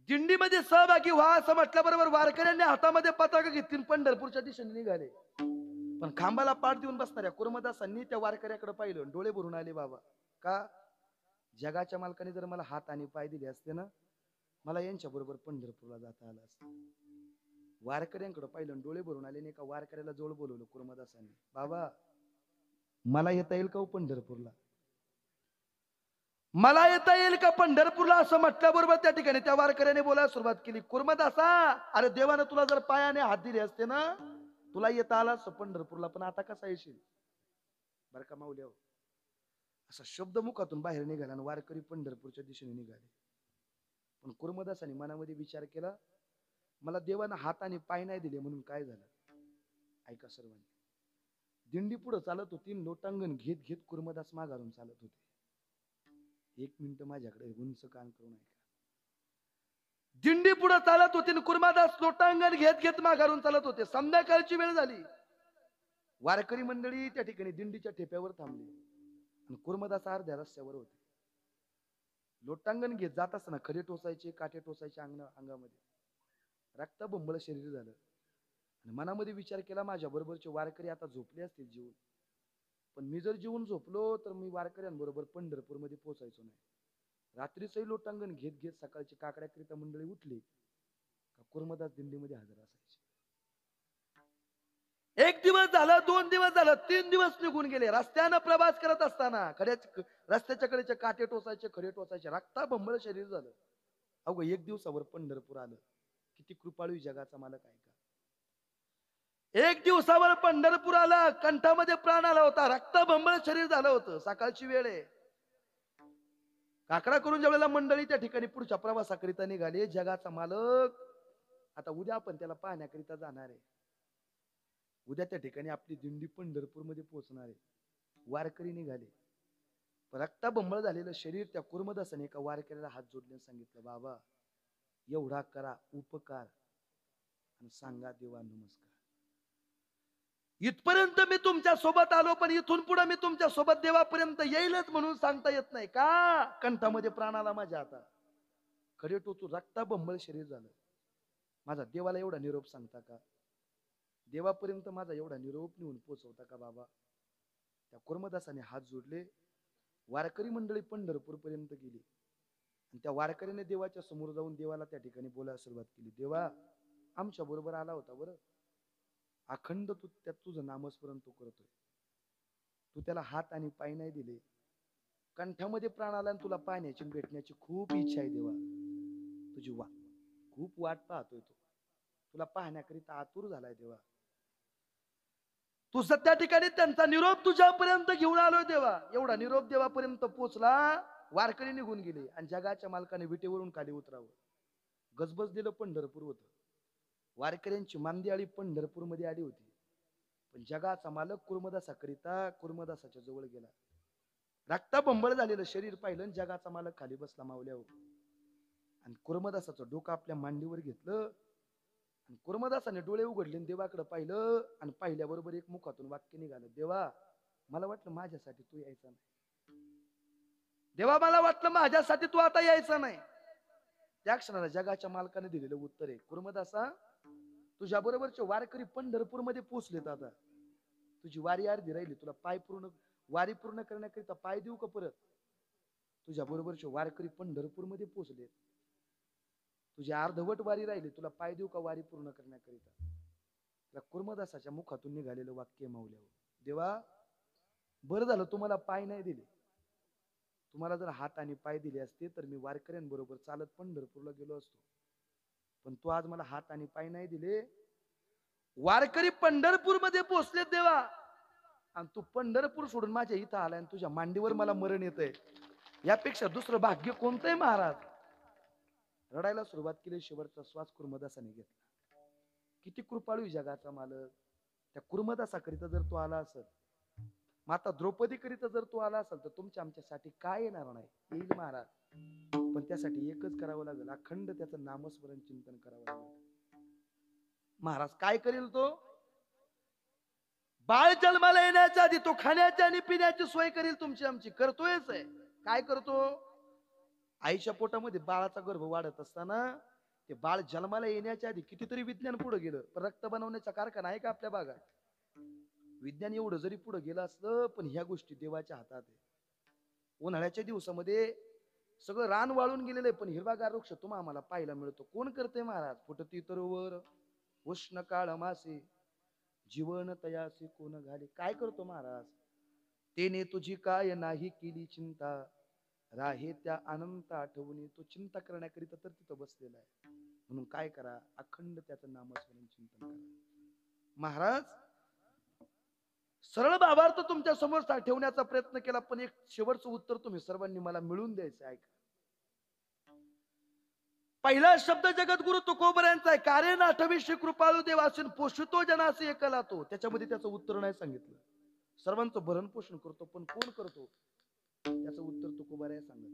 दिंडीमध्ये सहभागी व्हा असं म्हटल्याबरोबर वारकऱ्यांनी हातामध्ये पताका घेतली, पंढरपूरच्या दिशेने निघाले. पण खांबाला पाठ देऊन बसणाऱ्या कुर्मदासांनी त्या वारकऱ्याकडे पाहिलं, डोळे भरून आले. बाबा का, जगाच्या मालकाने जर मला हात आणि पाय दिले असते ना, मला यांच्या बरोबर पंढरपूरला जाता आलं असतं. वारकऱ्यांकडे पाहिलं, डोळे भरून आले. एका वारकऱ्याला जवळ बोलवलं कुर्मदासांनी, बाबा मला येता येईल का पंढरपूरला, मला येता येईल का पंढरपूरला, असं म्हटल्याबरोबर त्या ठिकाणी त्या वारकऱ्याने बोलायला सुरुवात केली, कुर्मदासा अरे देवानं तुला जर पायाने हात दिले असते ना, तुला येता आला असं पंढरपूरला, पण आता कसा येशील. बरं का माऊली, असा शब्द मुखातून बाहेर निघाला आणि वारकरी पंढरपूरच्या दिशेने निघाले. पण कुर्मदासांनी मनामध्ये विचार केला, मला देवानं हात आणि पाय नाही दिले म्हणून काय झालं. ऐका सर्वांनी, दिंडी पुढे चालत होती, लोटांगण घेत घेत कुर्मदास माघारून चालत होते. 1 मिनिट माझ्याकडे उंच कान करून ऐका. दिंडी पुढे चालत होती आणि कुर्मदास लोटांगण घेत घेत माघारून चालत होते. संध्याकाळची वेळ झाली. वारकरी मंडळी त्या ठिकाणी दिंडीच्या ठेप्यावर थांबली आणि कुर्मदास अर्ध्या रस्त्यावर होते. लोटांगण घेत जात असताना खडे टोचायचे, काटे टोचायचे अंगामध्ये, रक्तबंबळ शरीर झालं. आणि मनामध्ये विचार केला, माझ्या बरोबरचे वारकरी आता झोपले असतील जीवन, पण मी जर जीवन झोपलो तर मी वारकऱ्यांबरोबर पंढरपूरमध्ये पोहोचायचो नाही. रात्रीचंही लोटांगण घेत घेत सकाळची काकड्याकरिता मंडळी उठली का कुर्मदास दिंडीमध्ये हजर असायचे. 1 दिवस झाला, 2 दिवस झालं, 3 दिवस निघून गेले. रस्त्यानं प्रवास करत असताना रस्त्याच्या कडेचे काटे टोचायचे, खडे टोचायचे, रक्ताबंबळ शरीर झालं. अवघं 1 दिवसावर पंढरपूर आलं. किती कृपाळू जगाचा मालक आहे का. 1 दिवसावर पंढरपूर आला, कंठामध्ये प्राण आला होता, रक्तबंबळ शरीर झालं होतं. सकाळची वेळ आहे. काकडा करून ज्यावेळेला मंडळी त्या ठिकाणी पुढच्या प्रवासाकरिता निघाले, जगाचा मालक आता उद्या आपण त्याला पाहण्याकरिता जाणार आहे. उद्या त्या ठिकाणी आपली दिंडी पंढरपूरमध्ये पोहोचणार आहे. वारकरी निघाले, रक्तबंबळ झालेलं शरीर त्या कुर्मदासाने एका वारकऱ्याला हात जोडले, सांगितलं, बाबा एवढा करा उपकार आणि सांगा देवा नमस्कार. इथपर्यंत मी तुमच्या सोबत आलो, पण इथून पुढे मी तुमच्या सोबत देवापर्यंत येईलच म्हणून सांगता येत नाही का. कंठामध्ये प्राण आला माझ्या, आता खडे टोचून रक्ताबंबळ शरीर झालं. माझा देवाला एवढा निरोप सांगता का, देवापर्यंत माझा एवढा निरोप नेऊन पोचवता का बाबा. त्या कुर्मदासाने हात जोडले. वारकरी मंडळी पंढरपूर पर्यंत गेली आणि त्या वारकऱ्याने देवाच्या समोर जाऊन देवाला त्या ठिकाणी बोलायला सुरुवात केली, देवा आमच्या बरोबर आला होता बरं, अखंड तू त्यात तुझं नामस्मरण तू करतोय, तू त्याला हात आणि पाय नाही दिले, कंठामध्ये प्राण आला आणि तुला पाहण्याची भेटण्याची खूप इच्छा आहे देवा, तुझी खूप वाट पाहतोय तो, तुला पाहण्याकरिता आतुर झालाय देवा. तू सध्या ठिकाणी त्यांचा निरोप तुझ्यापर्यंत घेऊन आलोय देवा. एवढा निरोप देवापर्यंत पोचला, वारकरी निघून गेले आणि जगाच्या मालकाने विटेवरून खाली उतरावं. गजबज दिलं पंढरपूर होतं. वारकऱ्यांची मांदियाळी पंढरपूर मध्ये आली होती. पण जगाचा मालक कुर्मदासाकरिता कुर्मदासाच्या जवळ गेला. रक्ता बंबळ झालेलं शरीर पाहिलं आणि जगाचा मालक खाली बसला मावल्यावर. आणि कुर्मदासाचं डोकं आपल्या मांडीवर घेतलं आणि कुर्मदासाने डोळे उघडले आणि देवाकडे पाहिलं आणि पाहिल्याबरोबर एक मुखातून वाक्य निघालं, देवा मला वाटलं माझ्यासाठी तू यायचा नाही. देवा मला वाटलं माझ्यासाठी तू आता यायचा नाही. त्या क्षणाला जगाच्या मालकाने दिलेलं उत्तर आहे, कुर्मदासा तुझ्या बरोबरचे वारकरी पंढरपूर मध्ये पोहोचलेत. आता तुझी वारी अर्धी राहिली. तुला वारी पूर्ण करण्याकरिता पाय देऊ का परत? तुझ्या बरोबरचे वारकरी पंढरपूर मध्ये पोहोचलेत. तुझी अर्धवट वारी राहिली. तुला पाय देऊ का वारी पूर्ण करण्याकरिता? त्या कुर्मदासाच्या मुखातून निघालेलं वाक्य मावल्यावर, देवा बरं झालं तुम्हाला पाय नाही दिले. तुम्हाला जर हात आणि पाय दिले असते तर मी वारकऱ्यांबरोबर चालत पंढरपूरला गेलो असतो. पण तू आज मला हात आणि पाय नाही दिले. वारकरी पंढरपूर मध्ये पोहोचले देवा, आणि तू पंढरपूर सोडून माझ्या इथं आलाय आणि तुझ्या मांडीवर मला मरण येतंय. यापेक्षा दुसरं भाग्य कोणतंय महाराज? रडायला सुरुवात केली. शेवटचा श्वास कुर्मदासाने घेतला. किती कृपाळू जगाचा मालक. त्या कुर्मदासाकरिता जर तू आला असेल, माता द्रौपदी करिता जर तू आला असेल, तर तुमच्या आमच्यासाठी काय येणार नाही? येईल महाराज. पण त्यासाठी एकच करावं लागेल, अखंड त्याचं नामस्मरण चिंतन करावं लागेल. महाराज काय करेल तो? बाळ जन्माला येण्याच्या आधी तो खाण्याची आणि पिण्याची सोय करेल तुमची आमची. करतोयच आहे. काय करतो? आईच्या पोटामध्ये बाळाचा गर्भ वाढत असताना ते बाळ जन्माला येण्याच्या आधी कितीतरी विज्ञान पुढे गेलं, पण रक्त बनवण्याचा कारखाना आहे का आपल्या भागात? विज्ञान एवढं जरी पुढे गेलं असलं, पण ह्या गोष्टी देवाच्या हातात आहे. उन्हाळ्याच्या दिवसामध्ये सगळं रान वाळून गेलेलं आहे, पण हिरवागार वृक्ष तुम्हा आम्हाला पाहायला मिळतो. कोण करते महाराज? फुटती तरुवर उष्ण काळ मासे जीवन तयासी कोण घाले. काय करतो महाराज? तेने तुझी काय नाही केली चिंता, राहे त्या अनंत आठवणी. तो चिंता करण्याकरिता तर तिथं बसलेला आहे. म्हणून काय करा? अखंड त्याचं नामस्मरण चिंतन करा. महाराज सरळ भावार्थ तुमच्या समोर ठेवण्याचा प्रयत्न केला, पण एक शेवटचं उत्तर तुम्ही सर्वांनी मला मिळून द्यायचं. ऐका, पहिला शब्द जगद्गुरु तुकोबऱ्यांचा आहे, कार्य नाठविषयी कृपाळू देवासीन पोषितो जनासी एकला तो. त्याच्यामध्ये त्याचं उत्तर नाही सांगितलं. सर्वांचं भरण पोषण करतो, पण कोण करतो? त्याचं उत्तर तुकोबऱ्या सांगत.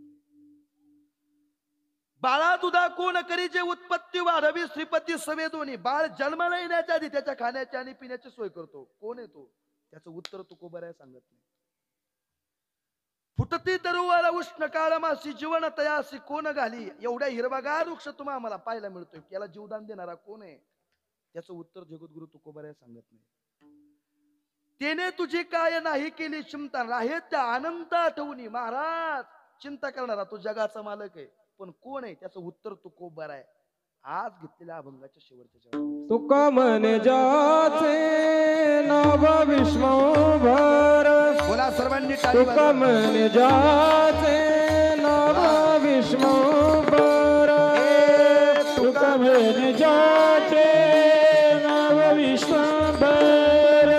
बाळा दुधा कोण करी जे उत्पत्ती वाढवी श्रीपती सवेदोनी. बाळ जन्माला येण्याच्या आधी त्याच्या खाण्याची आणि पिण्याची सोय करतो. कोण आहे तो? त्याचं उत्तर तुकोबऱ्या सांगत नाही. फुटती तरुवाला उष्ण काळ मासी जीवन तयासी कोण घाली. एवढ्या हिरवागार वृक्ष तुम्हाला आम्हाला पाहायला मिळतोय, याला जीवदान देणारा कोण आहे? त्याचं उत्तर जगद्गुरु तुकोबऱ्या सांगत नाही. तेने तुझी काय नाही केली चिंता, राहे त्या अनंत आठवणी. महाराज चिंता करणारा तो जगाचा मालक आहे, पण कोण आहे? त्याचं उत्तर तुकोबरा आहे. आज घेतलेल्या अभंगाच्या शेवटच्या तुका म्हणे जाचे नाव विश्वभर. बोला सर्वांनी. तुका म्हणे जाचे नाव विश्वभर. तुका म्हणे जाचे नाव विश्वभर.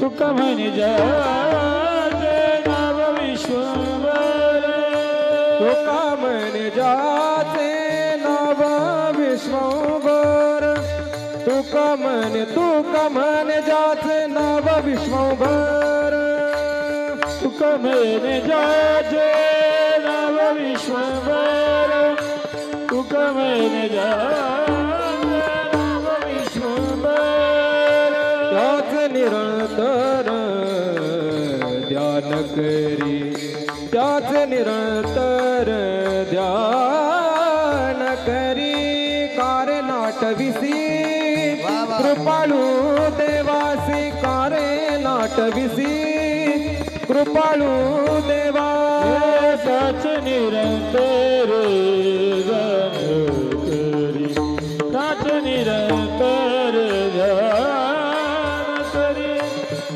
तुका म्हणे जाचे नाव विश्वभर. तुका म्हणे जाचे नाव विश्वभर. तुका म्हणे जाचे नाव विश्वभर. तुका म्हणे जाचे नाव विश्वभर. तुका म्हणे जाचे नाव विश्वभर. त्याच निरंतर ध्यान करी. त्याच निरंतर ध्यान करी. कार्य नाटविसी कृपाळू देवासी. कार्य नाटविसी कृपाळू देवा. त्याच निरंतर ध्यान करी. त्याच निरंतर ध्यान करी.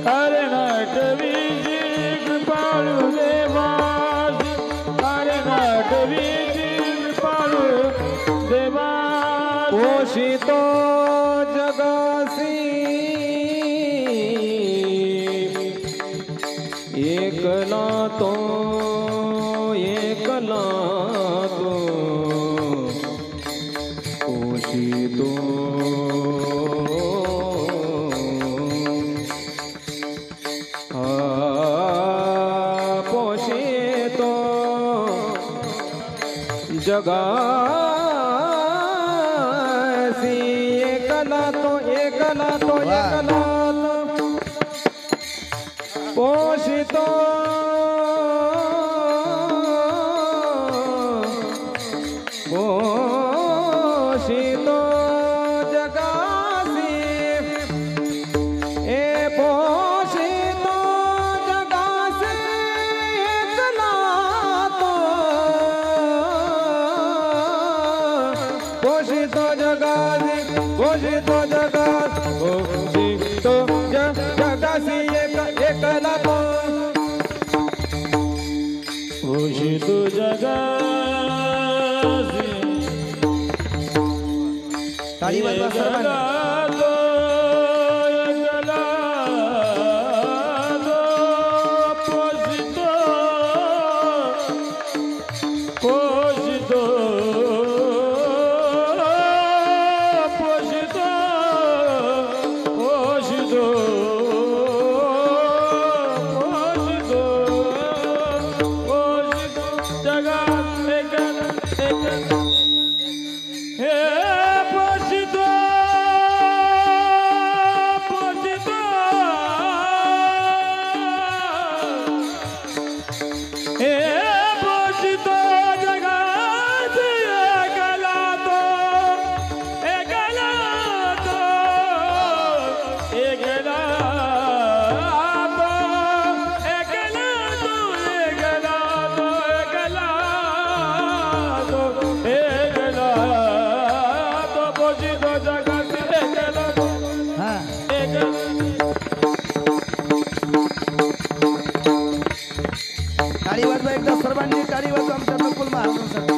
कार्य नाटविसी कृपाळू देवासी. कार्य नाटविसी कृपाळू देवा. पोषितो जगासी एकला तो पोषितो पोषितो जगासी एकला तो एकला तो एकला तो पोषितो पोषितो जगासी ए पोषितो जगासी एकला तो पोषितो जगासी पोषितो जगास पोषितो जगासी एकला तो पोषितो जगासी टाळी वाजवा सर्वांनी. टाळी वाजवा एकदा सर्वांनी टाळी वाजवा आमच्या नकुल महाराजांसाठी.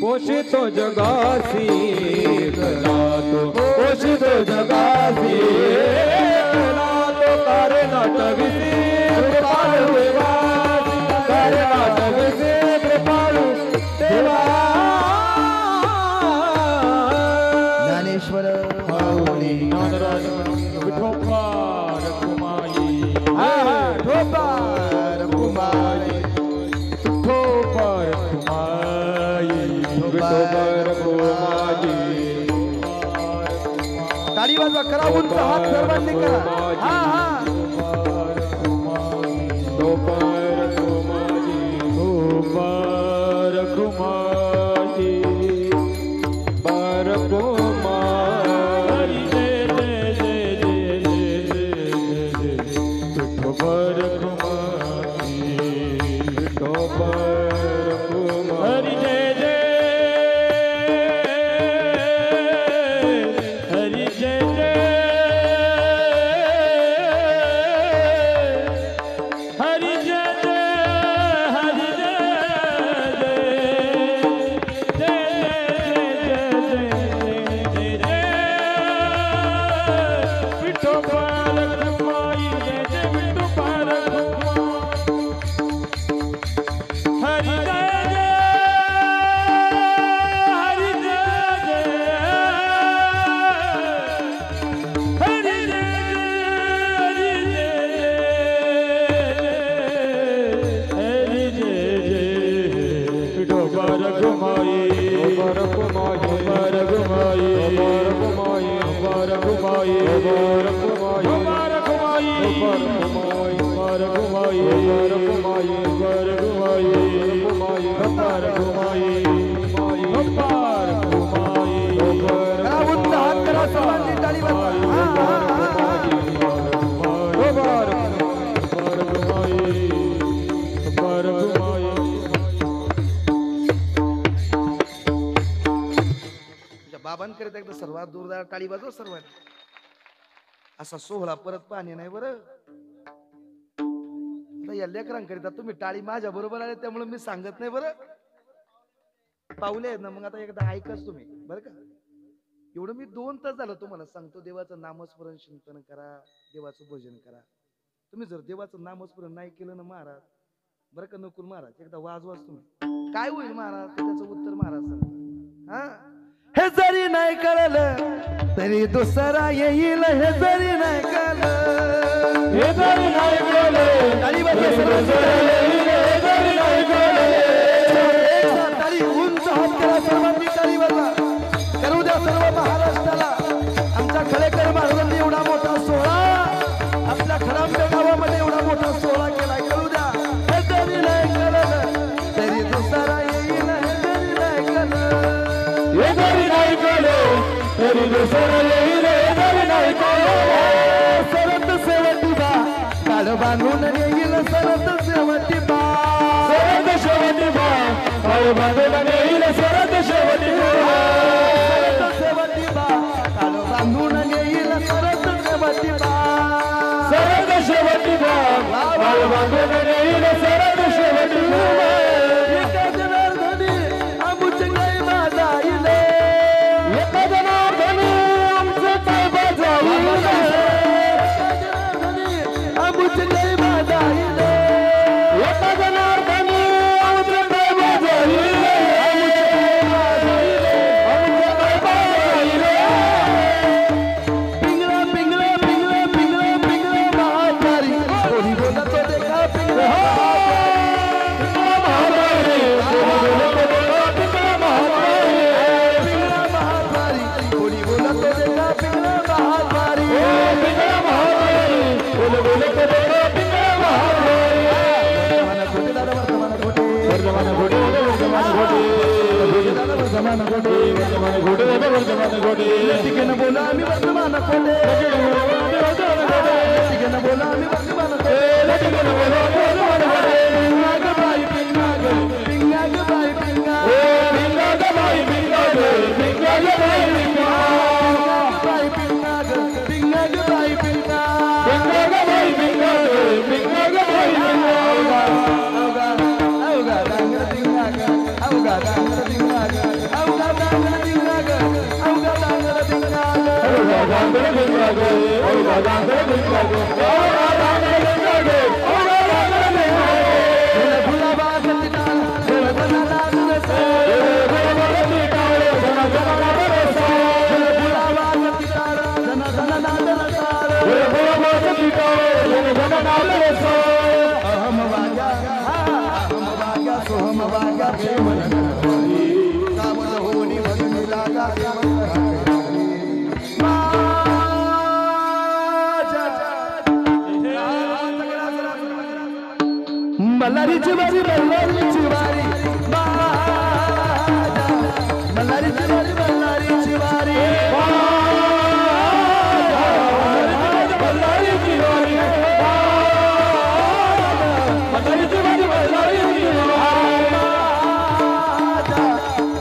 पोषितो जगासी एकला तो पोषितो जगासी एकला तो करे नाटविसी कृपाळू देवा करे नाटविसी कृपाळू देवा ज्ञानेश्वर माऊली ज्ञानराज विठोबा रखुमाई ठोपा रखुमाई विठोबा रखुमाई विठोबा रखुमाई टाळी वाजवा करा उंच हात सर्वांनी करा. हा हा विठोबा रखुमाई विठोबा रखुमाई रखुमाई जय जय जय जय जय जय विठोबा रखुमाई विठोबा हरि जय जय हरि जय जय हरि जय जय हरि जय जय जय जय विठोबा रखुमाई जय जय विठोबा रखुमाई हरि जय जय हरि जय जय हरि जय हरि जय जय विठोबा रखुमाई रखुमाई रखुमाई रखुमाई रखुमाई रखुमाई रखुमाई रखुमाई करा उंच हात करा सर्वांनी टाळी वाजवा. हा हा करीत एकदा सर्वात जोरदार टाळी वाजव सर्वांनी. असा सोहळा परत पाणी नाही बरं. आता या लेकरांकरिता तुम्ही टाळी माझ्या बरोबर आले त्यामुळे मी सांगत नाही बरं. पावले आहेत ना मग आता एकदा ऐकच तुम्ही बरं का. एवढं मी 2 तास झालं तुम्हाला सांगतो देवाचं नामस्मरण चिंतन करा, देवाचं भजन करा. तुम्ही जर देवाचं नामस्मरण नाही केलं ना महाराज बरं का नकुल महाराज एकदा वाजवाच तुम्ही काय होईल महाराज त्याचं उत्तर महाराज सांगतो. हा हे जरी नाही कळलं तरी दुसरा येईल, हे जरी नाही कळलं, हे जरी नाही कळलं, टाळी वाजवा टाळी उंच हात करा सर्वांनी टाळी वाजवा. करू द्या सर्व महाराष्ट्राला. आमच्या खळेकर महाराजांनी एवढा मोठा सोहळा आपल्या खरांबे गावामध्ये एवढा मोठा सोहळा केलाय. करू द्या. हे जरी नाही कळलं तरी दुसरा येईल, हे जरी नाही कळलं, हे जरी नाही कळलं, तरी दुसरं येईल, हे जरी नाही कळलं. सरत शेवटी बा काळ बांधून येईल, सरत शेवटी बा, सरत शेवटी बा काळ बांधून येईल, सरत शेवटी बा, सरत शेवटी बा काळ बांधून येईल, सरत शेवटी बा, सरत शेवटी बा काळ बांधून येईल, सरत शेवटी बा. एका जनार्दनी आमुचे गाय वाजाईले, एका जनार्दनी आमचे पाय वाजविले, एका जनार्दनी आमुचे गाय वाजाईले, एका जनार्दनी आमचे पाय वाजविले, आमचे पाय वाजविले. पिंगळा पिंगळा पिंगळा पिंगळा पिंगळा महातारी कोणी बोलतो देखा पिंगळा बोला आम्ही वर्तमान खोटे, बोला आम्ही वर्तमान पिंगाग बाई पिंगाग पिंगाग बाई पिंगाग पिंगाग बाई पिंगाग पिंगाग बाई पिंगाग बाई पिंगाग पिंगाग बाई पिंगाग पिंगाग बाई पिंगाग पिंगाग बाई पिंगाग. अवघा डांगर पिंगाग अवघा डांगर पिंगाग अवघा डांगर पिंगाग अवघा डांगर पिंगाग औगा डांगर पिंगाग औगा डांगर पिंगाग औगा डांगर पिंगाग औगा डांगर पिंगाग. गुलाबा कटिटाळ जळजळला रस, गुलाबा कटिटाळ जळजळला रस, गुलाबा कटिटाळ जळजळला रस, गुलाबा कटिटाळ जळजळला रस. अहम वाग्या सोहम वाग्या प्रेम कामल होनी भजनी लागा मल्हारीची वारी मल्हारीची वारी मल्हारीची वारी मल्हारीची वारी मल्हारीची वारी मल्हारीची वारी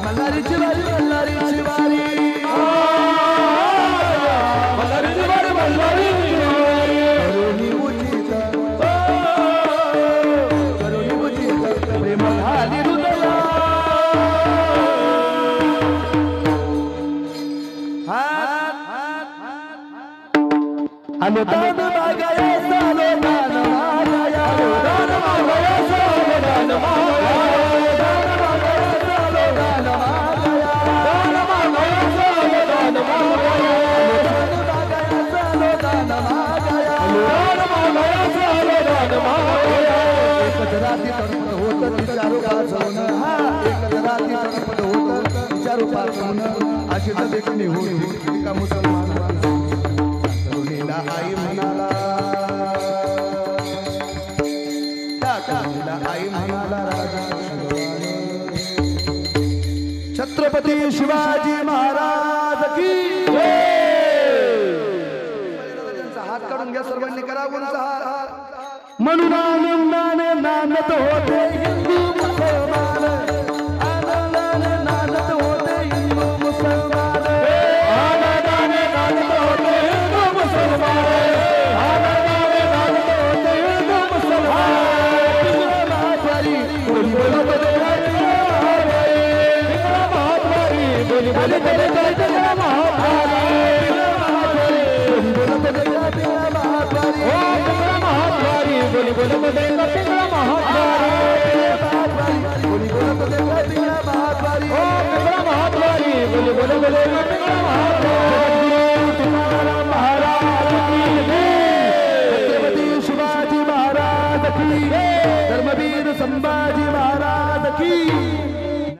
मल्हारीची मल्हारीची वारी मल्हारीची वारी मल्हारीची वारी मल्हारीची वारी. करुणी बुजीत प्रेम घाली हृदया अनुदान मागाया सालो दान मागाया अनुदान मागाया सालो दान मागाया दान मागाया सालो दान मागाया दान मागाया सालो दान मागाया अनुदान मागाया सालो दान मागाया दान मागाया सालो दान मागाया. एकच राती तडपड होत विचारू पाचवून एकच राती तडपड होत विचारू पाचवून अशी देखणी होती का मुसलमान तरुणीला आई म्हणाला, त्या तरुणीला आई म्हणाला राजा छत्रपती शिवाजी महाराज की त्यांचा हात काढून घ्या सर्वांनी करा कोणचा हात म्हणून आनंदाने नांदत होते हिंदू मुसलमान, आनंदाने नांदत होते हिंदू मुसलमान. बोले बोले जय पिंगळा महाद्वारी पिंगळा महाद्वारी ओ पिंगळा महाद्वारी बोले बोले बोले पिंगळा महाद्वारी कोणी बोलत होते का पिंगळा महाद्वारी ओ पिंगळा महाद्वारी बोले बोले बोले पिंगळा महाद्वारी तुकाराम महाराज की जय छत्रपती शिवाजी महाराज की धर्मवीर संभाजी महाराज की